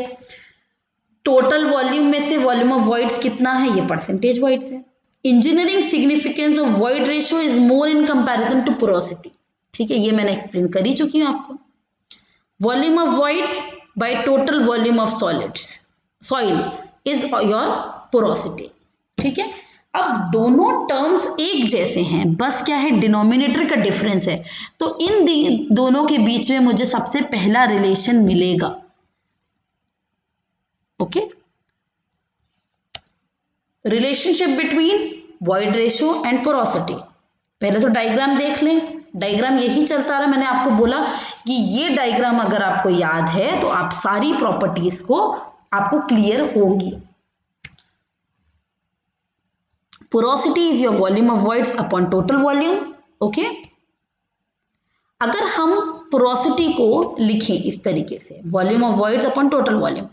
टोटल वॉल्यूम में से वॉल्यूम ऑफ वॉइड्स कितना है, ये परसेंटेज वॉइड्स है। Engineering significance of void ratio is more in comparison to porosity, ठीक है, ये मैंने एक्सप्लेन कर ही चुकी हूं आपको। Volume of voids by total volume of solids soil is your porosity, ठीक है। अब दोनों टर्म्स एक जैसे हैं, बस क्या है? डिनोमिनेटर का डिफरेंस है। तो इन दोनों के बीच में मुझे सबसे पहला रिलेशन मिलेगा, okay, relationship between void ratio and porosity. पहले तो डायग्राम देख लें, डायग्राम यही चलता रहा। मैंने आपको बोला कि ये डायग्राम अगर आपको याद है तो आप सारी प्रॉपर्टीज को आपको क्लियर होगी। Porosity is your volume of voids upon total volume, okay. अगर हम पोरोसिटी को लिखें इस तरीके से, volume of voids upon total volume,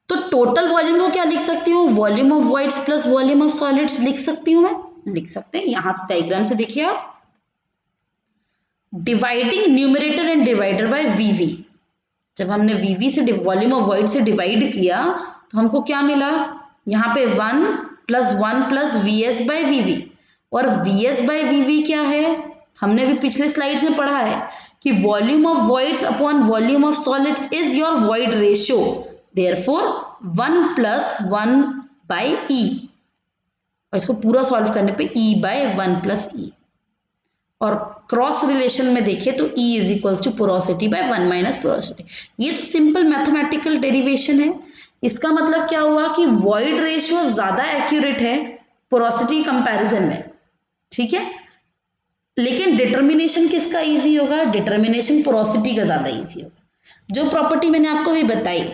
तो टोटल वॉल्यूम को क्या लिख सकती हूँ? Volume of voids plus volume of solids लिख सकती हूँ मैं, लिख सकते हैं। यहां से डायग्राम से देखिए आप, dividing numerator and divider by VV. जब हमने वीवी से वॉल्यूम ऑफ वॉइड से डिवाइड किया तो हमको क्या मिला? यहाँ पे 1 plus 1 plus V S by VV, और वी एस बाय वीवी क्या है? हमने भी पिछले स्लाइड्स में पढ़ा है कि volume of voids upon volume of solids is your void ratio, therefore 1 plus 1 by E, और इसको पूरा सॉल्व करने पे ई बाय 1 प्लस ई, और क्रॉस रिलेशन में देखें तो E is equals to porosity by 1 minus porosity. ये तो सिंपल मैथमेटिकल डेरिवेशन है। इसका मतलब क्या हुआ कि वॉइड रेशियो ज्यादा एक्यूरेट है पोरोसिटी कंपैरिजन में, ठीक है, लेकिन डिटर्मिनेशन किसका इजी होगा? डिटर्मिनेशन पोरोसिटी का ज्यादा इजी होगा। जो प्रॉपर्टी मैंने आपको भी बताई,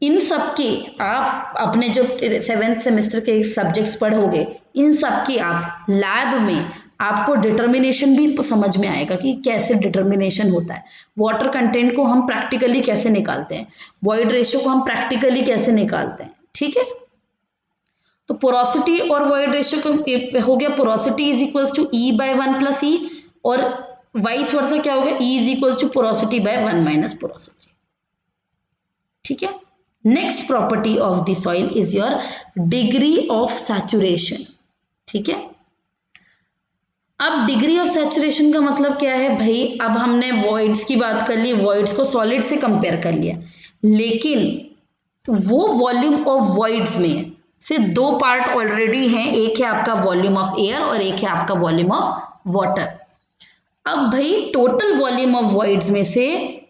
इन सब के आप अपने जो 7th सेमेस्टर के सब्जेक्ट्स पढ़ोगे, इन सब की आप लैब में आपको डिटर्मिनेशन भी समझ में आएगा कि कैसे डिटर्मिनेशन होता है। वाटर कंटेंट को हम प्रैक्टिकली कैसे निकालते हैं, वॉइड रेशियो को हम प्रैक्टिकली कैसे निकालते हैं, ठीक है। तो पोरोसिटी और वॉइड रेशियो हो गया, porosity is equals to E by 1 plus E, और वाइस वर्सा क्या होगा, E is equals to porosity by 1 minus porosity. ठीक है। Next property of the soil is your degree of saturation. ठीक है। अब डिग्री ऑफ सैचुरेशन का मतलब क्या है भाई, अब हमने वॉइड्स की बात कर ली, वॉइड्स को सॉलिड से कंपेयर कर लिया, लेकिन वो वॉल्यूम ऑफ वॉइड्स में से दो पार्ट ऑलरेडी हैं, एक है आपका वॉल्यूम ऑफ एयर और एक है आपका वॉल्यूम ऑफ वाटर। अब भाई टोटल वॉल्यूम ऑफ वॉइड्स में से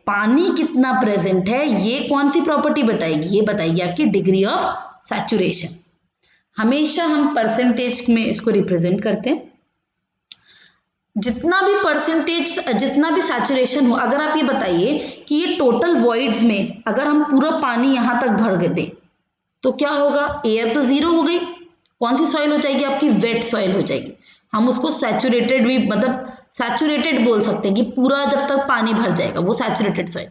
पानी कितना प्रेजेंट है, ये कौन सी प्रॉपर्टी बताएगी, ये बताएगी आपकी डिग्री ऑफ सैचुरेशन। हमेशा हम परसेंटेज में इसको रिप्रेजेंट करते हैं, जितना भी परसेंटेज, जितना भी सैचुरेशन हो। अगर आप ये बताइए कि ये टोटल वॉइड्स में अगर हम पूरा पानी यहां तक भर दें तो क्या होगा, एयर तो जीरो हो गई, कौन सी सॉइल हो जाएगी आपकी, वेट सॉइल हो जाएगी। हम उसको सैचुरेटेड भी, मतलब सैचुरेटेड बोल सकते हैं कि पूरा जब तक पानी भर जाएगा वो सैचुरेटेड सॉइल।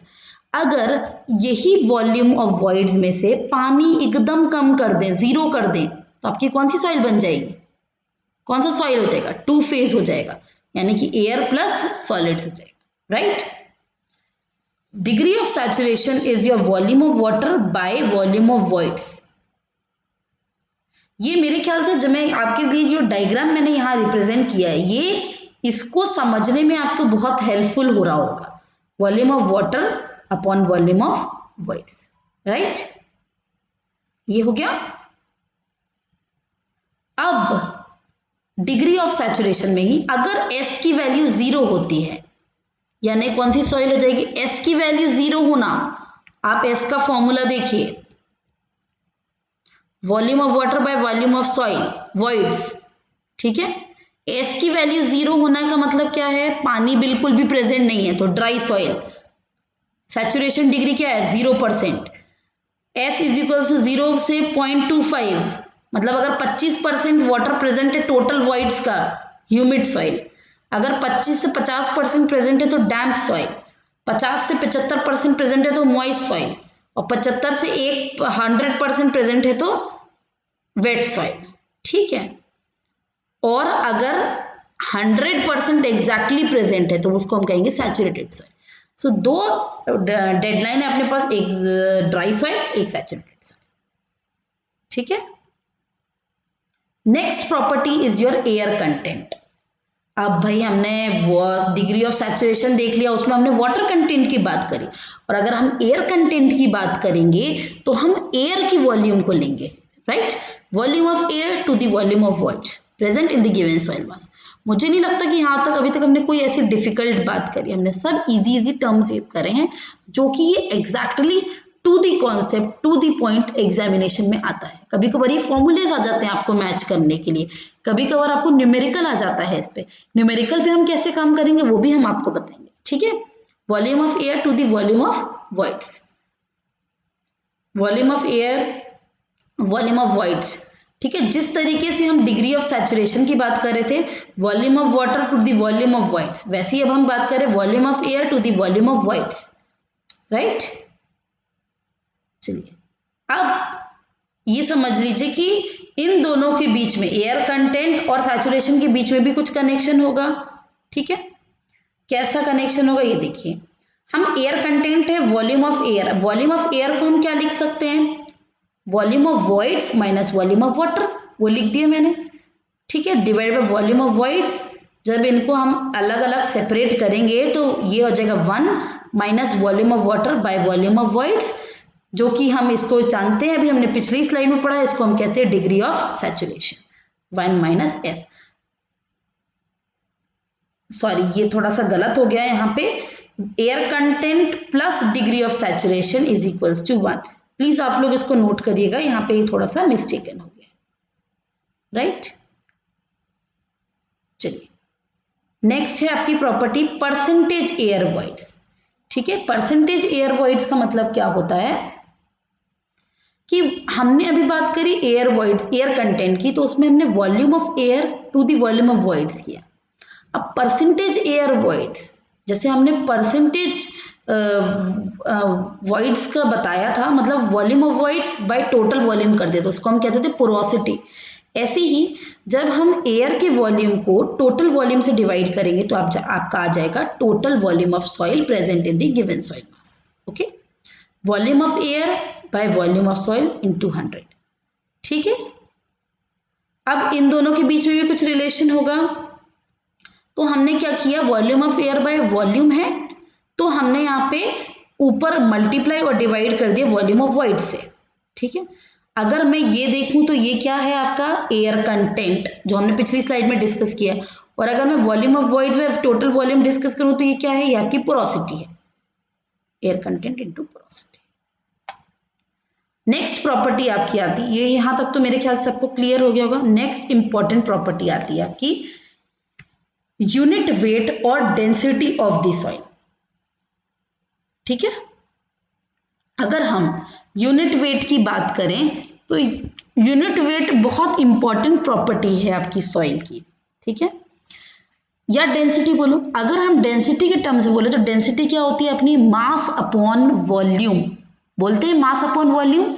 अगर यही वॉल्यूम ऑफ वॉइड्स में से पानी एकदम कम कर दें, जीरो कर दें, तो आपकी कौन सी सॉइल बन जाएगी, कौन सा सॉइल हो जाएगा, टू फेज हो जाएगा, यानी कि एयर प्लस सॉलिड्स हो जाएगा, right. Degree of saturation is your volume of water by volume of voids. ये मेरे ख्याल से जब मैं आपके लिए जो डायग्राम मैंने यहाँ रिप्रेजेंट किया है, ये इसको समझने में आपको बहुत हेल्पफुल हो रहा होगा। Volume of water upon volume of voids, right. ये हो गया। अब डिग्री ऑफ सैचुरेशन में ही अगर S की वैल्यू जीरो होती है, यानी कौन सी सॉइल हो जाएगी, S की वैल्यू जीरो होना, आप S का फॉर्मूला देखिए, volume of water by volume of soil voids. ठीक है। S की वैल्यू जीरो होना का मतलब क्या है, पानी बिल्कुल भी प्रेजेंट नहीं है, तो ड्राई सॉइल। सैचुरेशन डिग्री क्या है, 0%। S इज इक्वल टू 0 से 0.25, मतलब अगर 25% वाटर प्रेजेंट है टोटल वॉइड्स का, ह्यूमिड सॉइल। अगर 25 से 50% प्रेजेंट है तो डैम्प सॉइल, 50 से 75% प्रेजेंट है तो मॉइस्ट सॉइल, और 75 से 100% प्रेजेंट है तो वेट सॉइल। ठीक है। और अगर 100% एग्जैक्टली प्रेजेंट है तो उसको हम कहेंगे सैचुरेटेड सॉइल। सो दो डेडलाइन है अपने पास, एक ड्राई सॉइल, एक सैचुरेटेड सॉइल। ठीक है। Next property is your air content. अब भाई हमने डिग्री ऑफ सैचुरेशन देख लिया, उसमें हमने वाटर कंटेंट की बात करी, और अगर हम एयर कंटेंट की बात करेंगे तो हम एयर की वॉल्यूम को लेंगे, right. Volume of air to the volume of voids present in the given soil mass. मुझे नहीं लगता कि यहाँ तक अभी तक हमने कोई ऐसी डिफिकल्ट बात करी, हमने सब इजी टर्म्स यूज करे हैं, जो कि ये exactly to the concept, to the point examination में आता है। कभी कभार ये फॉर्मूलेज आ जाते हैं आपको मैच करने के लिए, कभी कभार आपको न्यूमेरिकल आ जाता है। इस पे न्यूमेरिकल पे हम कैसे काम करेंगे वो भी हम आपको बताएंगे। ठीक है। Volume of air to the volume of voids, volume of air, volume of voids. ठीक है। जिस तरीके से हम डिग्री ऑफ सैचुरेशन की बात कर रहे थे, volume of water to the volume of voids, वैसे ही अब हम बात करें volume of air to the volume of voids, right. चलिए अब ये समझ लीजिए कि इन दोनों के बीच में, एयर कंटेंट और सैचुरेशन के बीच में भी कुछ कनेक्शन होगा। ठीक है। कैसा कनेक्शन होगा ये देखिए, हम एयर कंटेंट है volume of air, volume of air को हम क्या लिख सकते हैं, volume of voids minus volume of water, वो लिख दिया मैंने। ठीक है। Divide by volume of voids, जब इनको हम अलग अलग सेपरेट करेंगे तो ये हो जाएगा 1 minus volume of water by volume of voids, जो कि हम इसको जानते हैं, अभी हमने पिछली स्लाइड में पढ़ा है, इसको हम कहते हैं degree of saturation. 1 minus S, sorry ये थोड़ा सा गलत हो गया है यहाँ पे, air content plus degree of saturation is equals to 1। Please आप लोग इसको नोट करिएगा, यहाँ पे थोड़ा सा मिस्टेकन हो गया, राइट। चलिए नेक्स्ट है आपकी प्रॉपर्टी परसेंटेज एयर वॉइड्स। ठीक है। परसेंटेज एयर वॉइड्स का मतलब क्या होता है कि हमने अभी बात करी एयर वॉइड्स, एयर कंटेंट की, तो उसमें हमने volume of air to the volume of voids किया। अब परसेंटेज एयर वॉइड्स, जैसे हमने परसेंटेज वॉइड्स का बताया था, मतलब volume of voids by total volume कर दिया, तो उसको हम कहते थे पोरोसिटी। ऐसे ही जब हम एयर के वॉल्यूम को टोटल वॉल्यूम से डिवाइड करेंगे तो आपका आ जाएगा total volume of soil present in the given soil mass. Okay, volume of air by volume of soil into 100। ठीक है, अब इन दोनों के बीच में भी कुछ रिलेशन होगा, तो हमने क्या किया, volume of air by volume है तो हमने यहाँ पे ऊपर मल्टीप्लाई और डिवाइड कर दिया वॉल्यूम ऑफ वॉइड से। ठीक है, अगर मैं ये देखूं तो ये क्या है आपका एयर कंटेंट, जो हमने पिछली स्लाइड में डिस्कस किया, और अगर मैं वॉल्यूम ऑफ वॉइड में टोटल वॉल्यूम डिस्कस करूं तो ये क्या है, ये आपकी पोरोसिटी है, air content into porosity. Next property आपकी आती है, ये यहां तक तो मेरे ख्याल से सबको क्लियर हो गया होगा। नेक्स्ट इंपॉर्टेंट प्रॉपर्टी आती है आपकी यूनिट वेट और डेंसिटी ऑफ द सॉइल। ठीक है, अगर हम यूनिट वेट की बात करें तो यूनिट वेट बहुत इंपॉर्टेंट प्रॉपर्टी है आपकी सॉइल की। ठीक है, या डेंसिटी बोलो, अगर हम डेंसिटी के टर्म से बोले तो डेंसिटी क्या होती है अपनी, मास अपॉन वॉल्यूम, बोलते हैं मास अपॉन वॉल्यूम।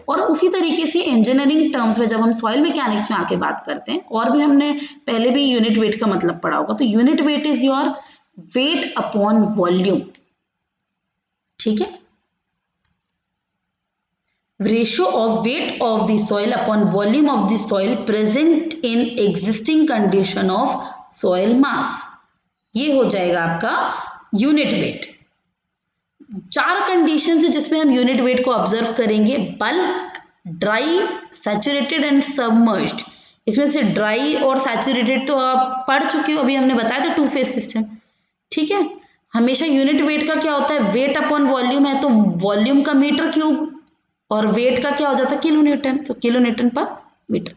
और उसी तरीके से इंजीनियरिंग टर्म्स में जब हम सॉइल मैकेनिक्स में आके बात करते हैं, और भी हमने पहले भी यूनिट वेट का मतलब पढ़ा होगा, तो unit weight is your weight upon volume. ठीक है, ratio of weight of the soil upon volume of the soil present in existing condition of soil मास, ये हो जाएगा आपका यूनिट वेट। चार कंडीशन है जिसमें हम यूनिट वेट को ऑब्जर्व करेंगे, bulk, dry, saturated and submerged. इसमें से ड्राई और सैचुरेटेड तो आप पढ़ चुके हो, अभी हमने बताया था टू फेज सिस्टम। ठीक है, हमेशा यूनिट वेट का क्या होता है, वेट अपॉन वॉल्यूम है तो वॉल्यूम का मीटर क्यूब, और वेट का क्या हो जाता है किलो न्यूटन, तो किलो न्यूटन पर मीटर।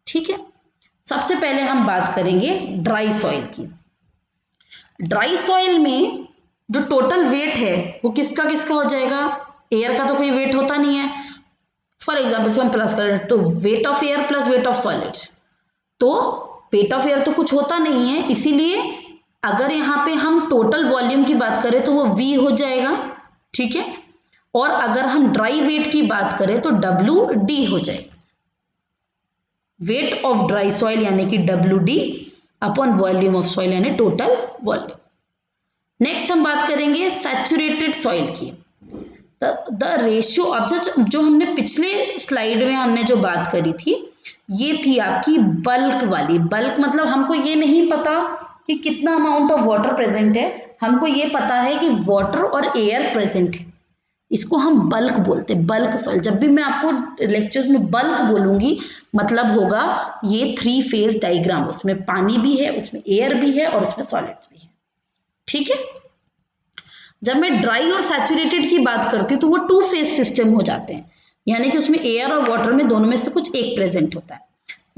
ठीक है, सबसे पहले हम बात करेंगे ड्राई सॉइल की। ड्राई सॉइल में जो टोटल वेट है वो किसका किसका हो जाएगा, एयर का तो कोई वेट होता नहीं है। फॉर एग्जाम्पल से हम प्लस करें तो weight of air plus wait of solids, तो वेट ऑफ एयर तो कुछ होता नहीं है, इसीलिए अगर यहाँ पे हम टोटल वॉल्यूम की बात करें तो वो V हो जाएगा। ठीक है, और अगर हम ड्राई वेट की बात करें तो WD हो जाएगा, वेट ऑफ ड्राई सॉइल यानी कि WD upon volume of soil यानी टोटल वॉल्यूम। नेक्स्ट हम बात करेंगे सैचुरेटेड सॉइल की। द रेशियो अब जो हमने पिछले स्लाइड में हमने जो बात करी थी, ये थी आपकी बल्क वाली। बल्क मतलब हमको ये नहीं पता कि कितना अमाउंट ऑफ वाटर प्रेजेंट है, हमको ये पता है कि वाटर और एयर प्रेजेंट है, इसको हम बल्क बोलते हैं, बल्क सॉइल। जब भी मैं आपको लेक्चर्स में बल्क बोलूंगी मतलब होगा ये 3 फेज डायग्राम, उसमें पानी भी है, उसमें एयर भी है और उसमें सॉलिड्स भी है। ठीक है, जब मैं ड्राई और सैचुरेटेड की बात करती हूँ तो वो 2 फेज सिस्टम हो जाते हैं, यानी कि उसमें एयर और वाटर में दोनों में से कुछ एक प्रेजेंट होता है।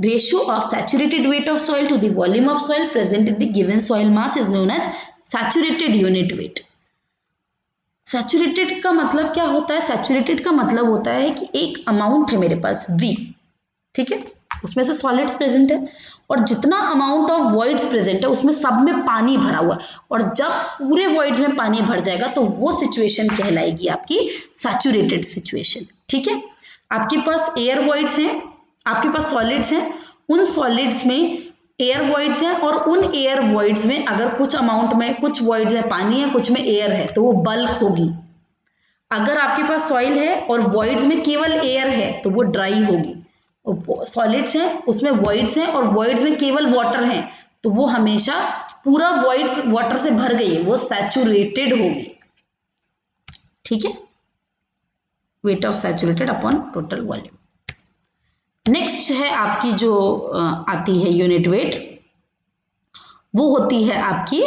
Ratio of saturated weight of soil to the volume of soil present in the given soil mass is known as saturated unit weight. Saturated का मतलब क्या होता है, सैचुरेटेड का मतलब होता है कि एक अमाउंट है मेरे पास V, ठीक है, उसमें से सॉलिड्स प्रेजेंट है और जितना अमाउंट ऑफ वॉइड्स प्रेजेंट है उसमें सब में पानी भरा हुआ है, और जब पूरे वॉइड्स में पानी भर जाएगा तो वो सिचुएशन कहलाएगी आपकी सैचुरेटेड सिचुएशन। ठीक है, आपके पास एयर वॉइड्स हैं, आपके पास सॉलिड्स हैं, उन सॉलिड्स में एयर वॉइड्स हैं, और उन एयर वॉइड्स में अगर कुछ अमाउंट में कुछ वॉइड्स में पानी है कुछ में एयर है तो वो बल्क होगी। अगर आपके पास सॉइल है और वॉइड्स में केवल एयर है तो वो ड्राई होगी, सॉलिड्स हैं उसमें वॉइड्स हैं और वॉइड्स में केवल वाटर है तो वो हमेशा पूरा वॉइड्स वाटर से भर गई है, वो सैचुरेटेड होगी। ठीक है, weight of saturated upon total volume. Next है आपकी जो आती है यूनिट वेट, वो होती है आपकी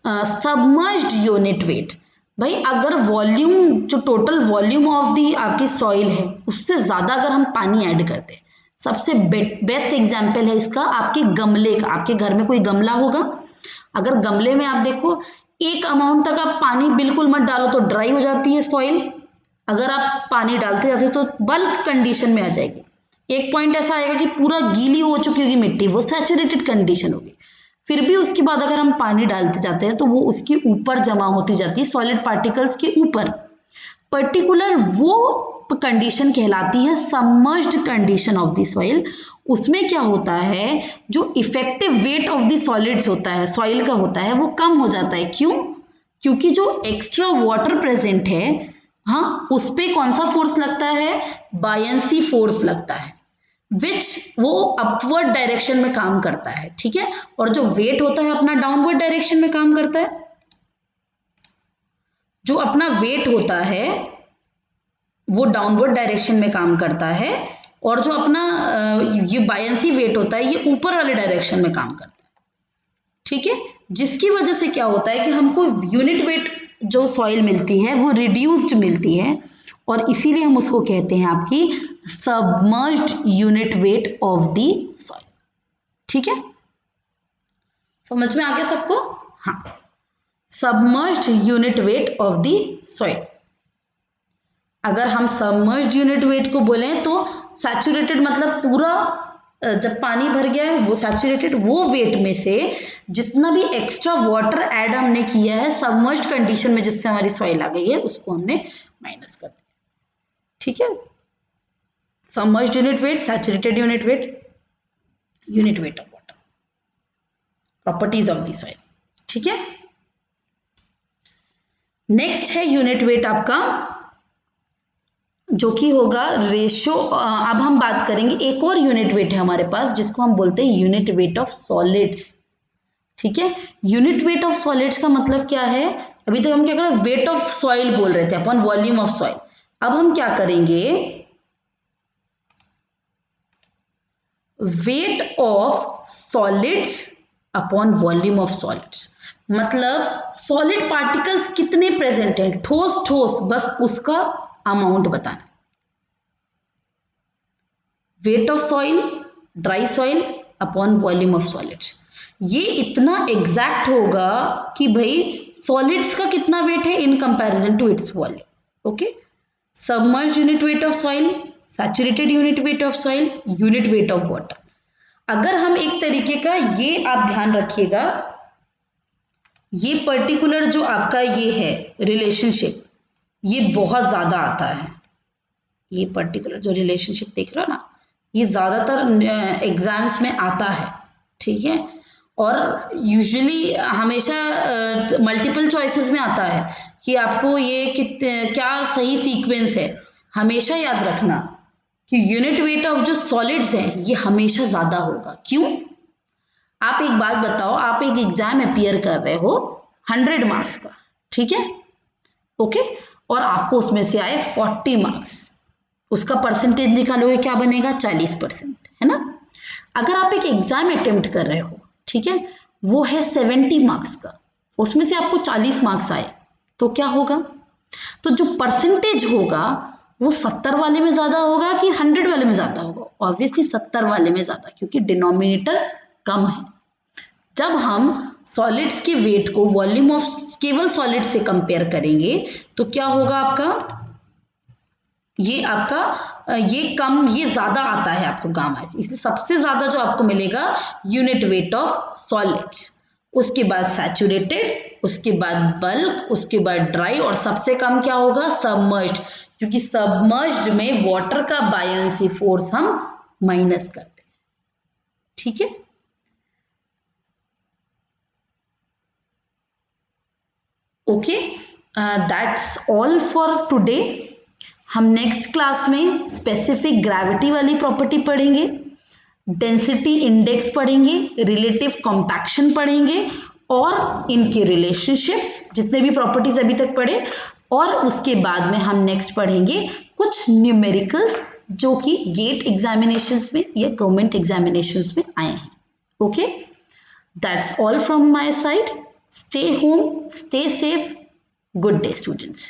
सबमर्ज्ड यूनिट वेट। भाई अगर वॉल्यूम जो टोटल वॉल्यूम ऑफ दी आपकी सॉइल है उससे ज़्यादा अगर हम पानी ऐड करते हैं, सबसे बेस्ट एग्जाम्पल है इसका आपके गमले का। आपके घर में कोई गमला होगा, अगर गमले में आप देखो एक अमाउंट तक आप पानी बिल्कुल मत डालो तो ड्राई हो जाती है सॉइल, अगर आप पानी डालते जाते तो बल्क कंडीशन में आ जाएगी। एक पॉइंट ऐसा आएगा कि पूरा गीली हो चुकी होगी मिट्टी, वो सैचुरेटेड कंडीशन होगी। फिर भी उसके बाद अगर हम पानी डालते जाते हैं तो वो उसके ऊपर जमा होती जाती है, सॉलिड पार्टिकल्स के ऊपर। पर्टिकुलर वो कंडीशन कहलाती है submerged condition of the soil. उसमें क्या होता है, जो effective weight of the solids होता है, सॉइल का होता है, वो कम हो जाता है। क्यों? क्योंकि जो एक्स्ट्रा वाटर प्रेजेंट है, हाँ, उस पे कौन सा फोर्स लगता है, बायंसी फोर्स लगता है, विच वो अपवर्ड डायरेक्शन में काम करता है। ठीक है, और जो वेट होता है अपना डाउनवर्ड डायरेक्शन में काम करता है। जो अपना वेट होता है वो डाउनवर्ड डायरेक्शन में काम करता है, और जो अपना ये बायंसी वेट होता है ये ऊपर वाले डायरेक्शन में काम करता है। ठीक है, जिसकी वजह से क्या होता है कि हमको यूनिट वेट जो सॉइल मिलती है वो रिड्यूस्ड मिलती है, और इसीलिए हम उसको कहते हैं आपकी submerged unit weight of the soil. ठीक है, समझ में आ गया सबको? हाँ, submerged unit weight of the soil. अगर हम सबमर्ज्ड यूनिट वेट को बोलें तो सैचुरेटेड मतलब पूरा, जब पानी भर गया है वो सैचुरेटेड, वो वेट में से जितना भी एक्स्ट्रा वाटर ऐड हमने किया है सबमर्ज्ड कंडीशन में जिससे हमारी सॉइल आ गई है उसको हमने माइनस कर दिया। ठीक है, submerged unit weight, saturated unit wait, unit weight of water, properties of the soil. ठीक है, नेक्स्ट है यूनिट वेट आपका, जो कि होगा रेशो। अब हम बात करेंगे, एक और यूनिट वेट है हमारे पास जिसको हम बोलते हैं यूनिट वेट ऑफ सॉलिड्स। ठीक है, यूनिट वेट ऑफ सॉलिड्स का मतलब क्या है, अभी तक हम क्या कर रहे हैं, वेट ऑफ सॉइल बोल रहे थे अपॉन वॉल्यूम ऑफ सॉइल। अब हम क्या करेंगे, wait of solids upon volume of solids. मतलब सॉलिड पार्टिकल्स कितने प्रेजेंट हैं, ठोस ठोस, बस उसका अमाउंट बताना। Wait of soil, dry soil upon volume of solids. ये इतना एग्जैक्ट होगा कि भाई सॉलिड्स का कितना वेट है in comparison to its volume. Okay, submerged unit weight of soil, saturated unit weight of soil, unit weight of water. अगर हम एक तरीके का, ये आप ध्यान रखिएगा, ये पर्टिकुलर जो आपका ये है रिलेशनशिप, ये बहुत ज्यादा आता है। ये पर्टिकुलर जो रिलेशनशिप देख रहे हो ना, ये ज्यादातर एग्जाम्स में आता है। ठीक है, और यूजुअली हमेशा मल्टीपल चॉइसेस में आता है कि आपको ये क्या सही सीक्वेंस है। हमेशा याद रखना कि यूनिट वेट ऑफ जो सॉलिड्स हैं ये हमेशा ज्यादा होगा। क्यों? आप एक बात बताओ, आप एक एग्जाम अपियर कर रहे हो 100 मार्क्स का, ठीक है, ओके, और आपको उसमें से आए 40 मार्क्स, उसका परसेंटेज निकालोगे क्या बनेगा, 40%, है ना। अगर आप एक एग्जाम अटेम्प्ट कर रहे हो, ठीक है, वो है 70 मार्क्स का, उसमें से आपको 40 मार्क्स आए, तो क्या होगा, तो जो परसेंटेज होगा वो 70 वाले में ज्यादा होगा कि 100 वाले में ज्यादा होगा, ऑब्वियसली 70 वाले में ज्यादा, क्योंकि डिनोमिनेटर कम है। जब हम सॉलिड्स के वेट को वॉल्यूम ऑफ केवल सॉलिड से कंपेयर करेंगे तो क्या होगा आपका, ये आपका ये कम, ये ज्यादा आता है आपको गामा, इसलिए सबसे ज्यादा जो आपको मिलेगा यूनिट वेट ऑफ सॉलिड्स, उसके बाद सैचुरेटेड, उसके बाद बल्क, उसके बाद ड्राई, और सबसे कम क्या होगा, सबमर्ज्ड, क्योंकि सबमर्ज्ड में वाटर का बायंसी फोर्स हम माइनस करते हैं। ठीक है, okay, that's all for today. हम नेक्स्ट क्लास में स्पेसिफिक ग्रेविटी वाली प्रॉपर्टी पढ़ेंगे, डेंसिटी इंडेक्स पढ़ेंगे, रिलेटिव कॉम्पैक्शन पढ़ेंगे, और इनके रिलेशनशिप्स, जितने भी प्रॉपर्टीज अभी तक पढ़े, और उसके बाद में हम नेक्स्ट पढ़ेंगे कुछ न्यूमेरिकल्स जो कि गेट एग्जामिनेशंस में या गवर्नमेंट एग्जामिनेशंस में आए हैं। Okay, that's all from my side. Stay home, stay safe. Good day, students.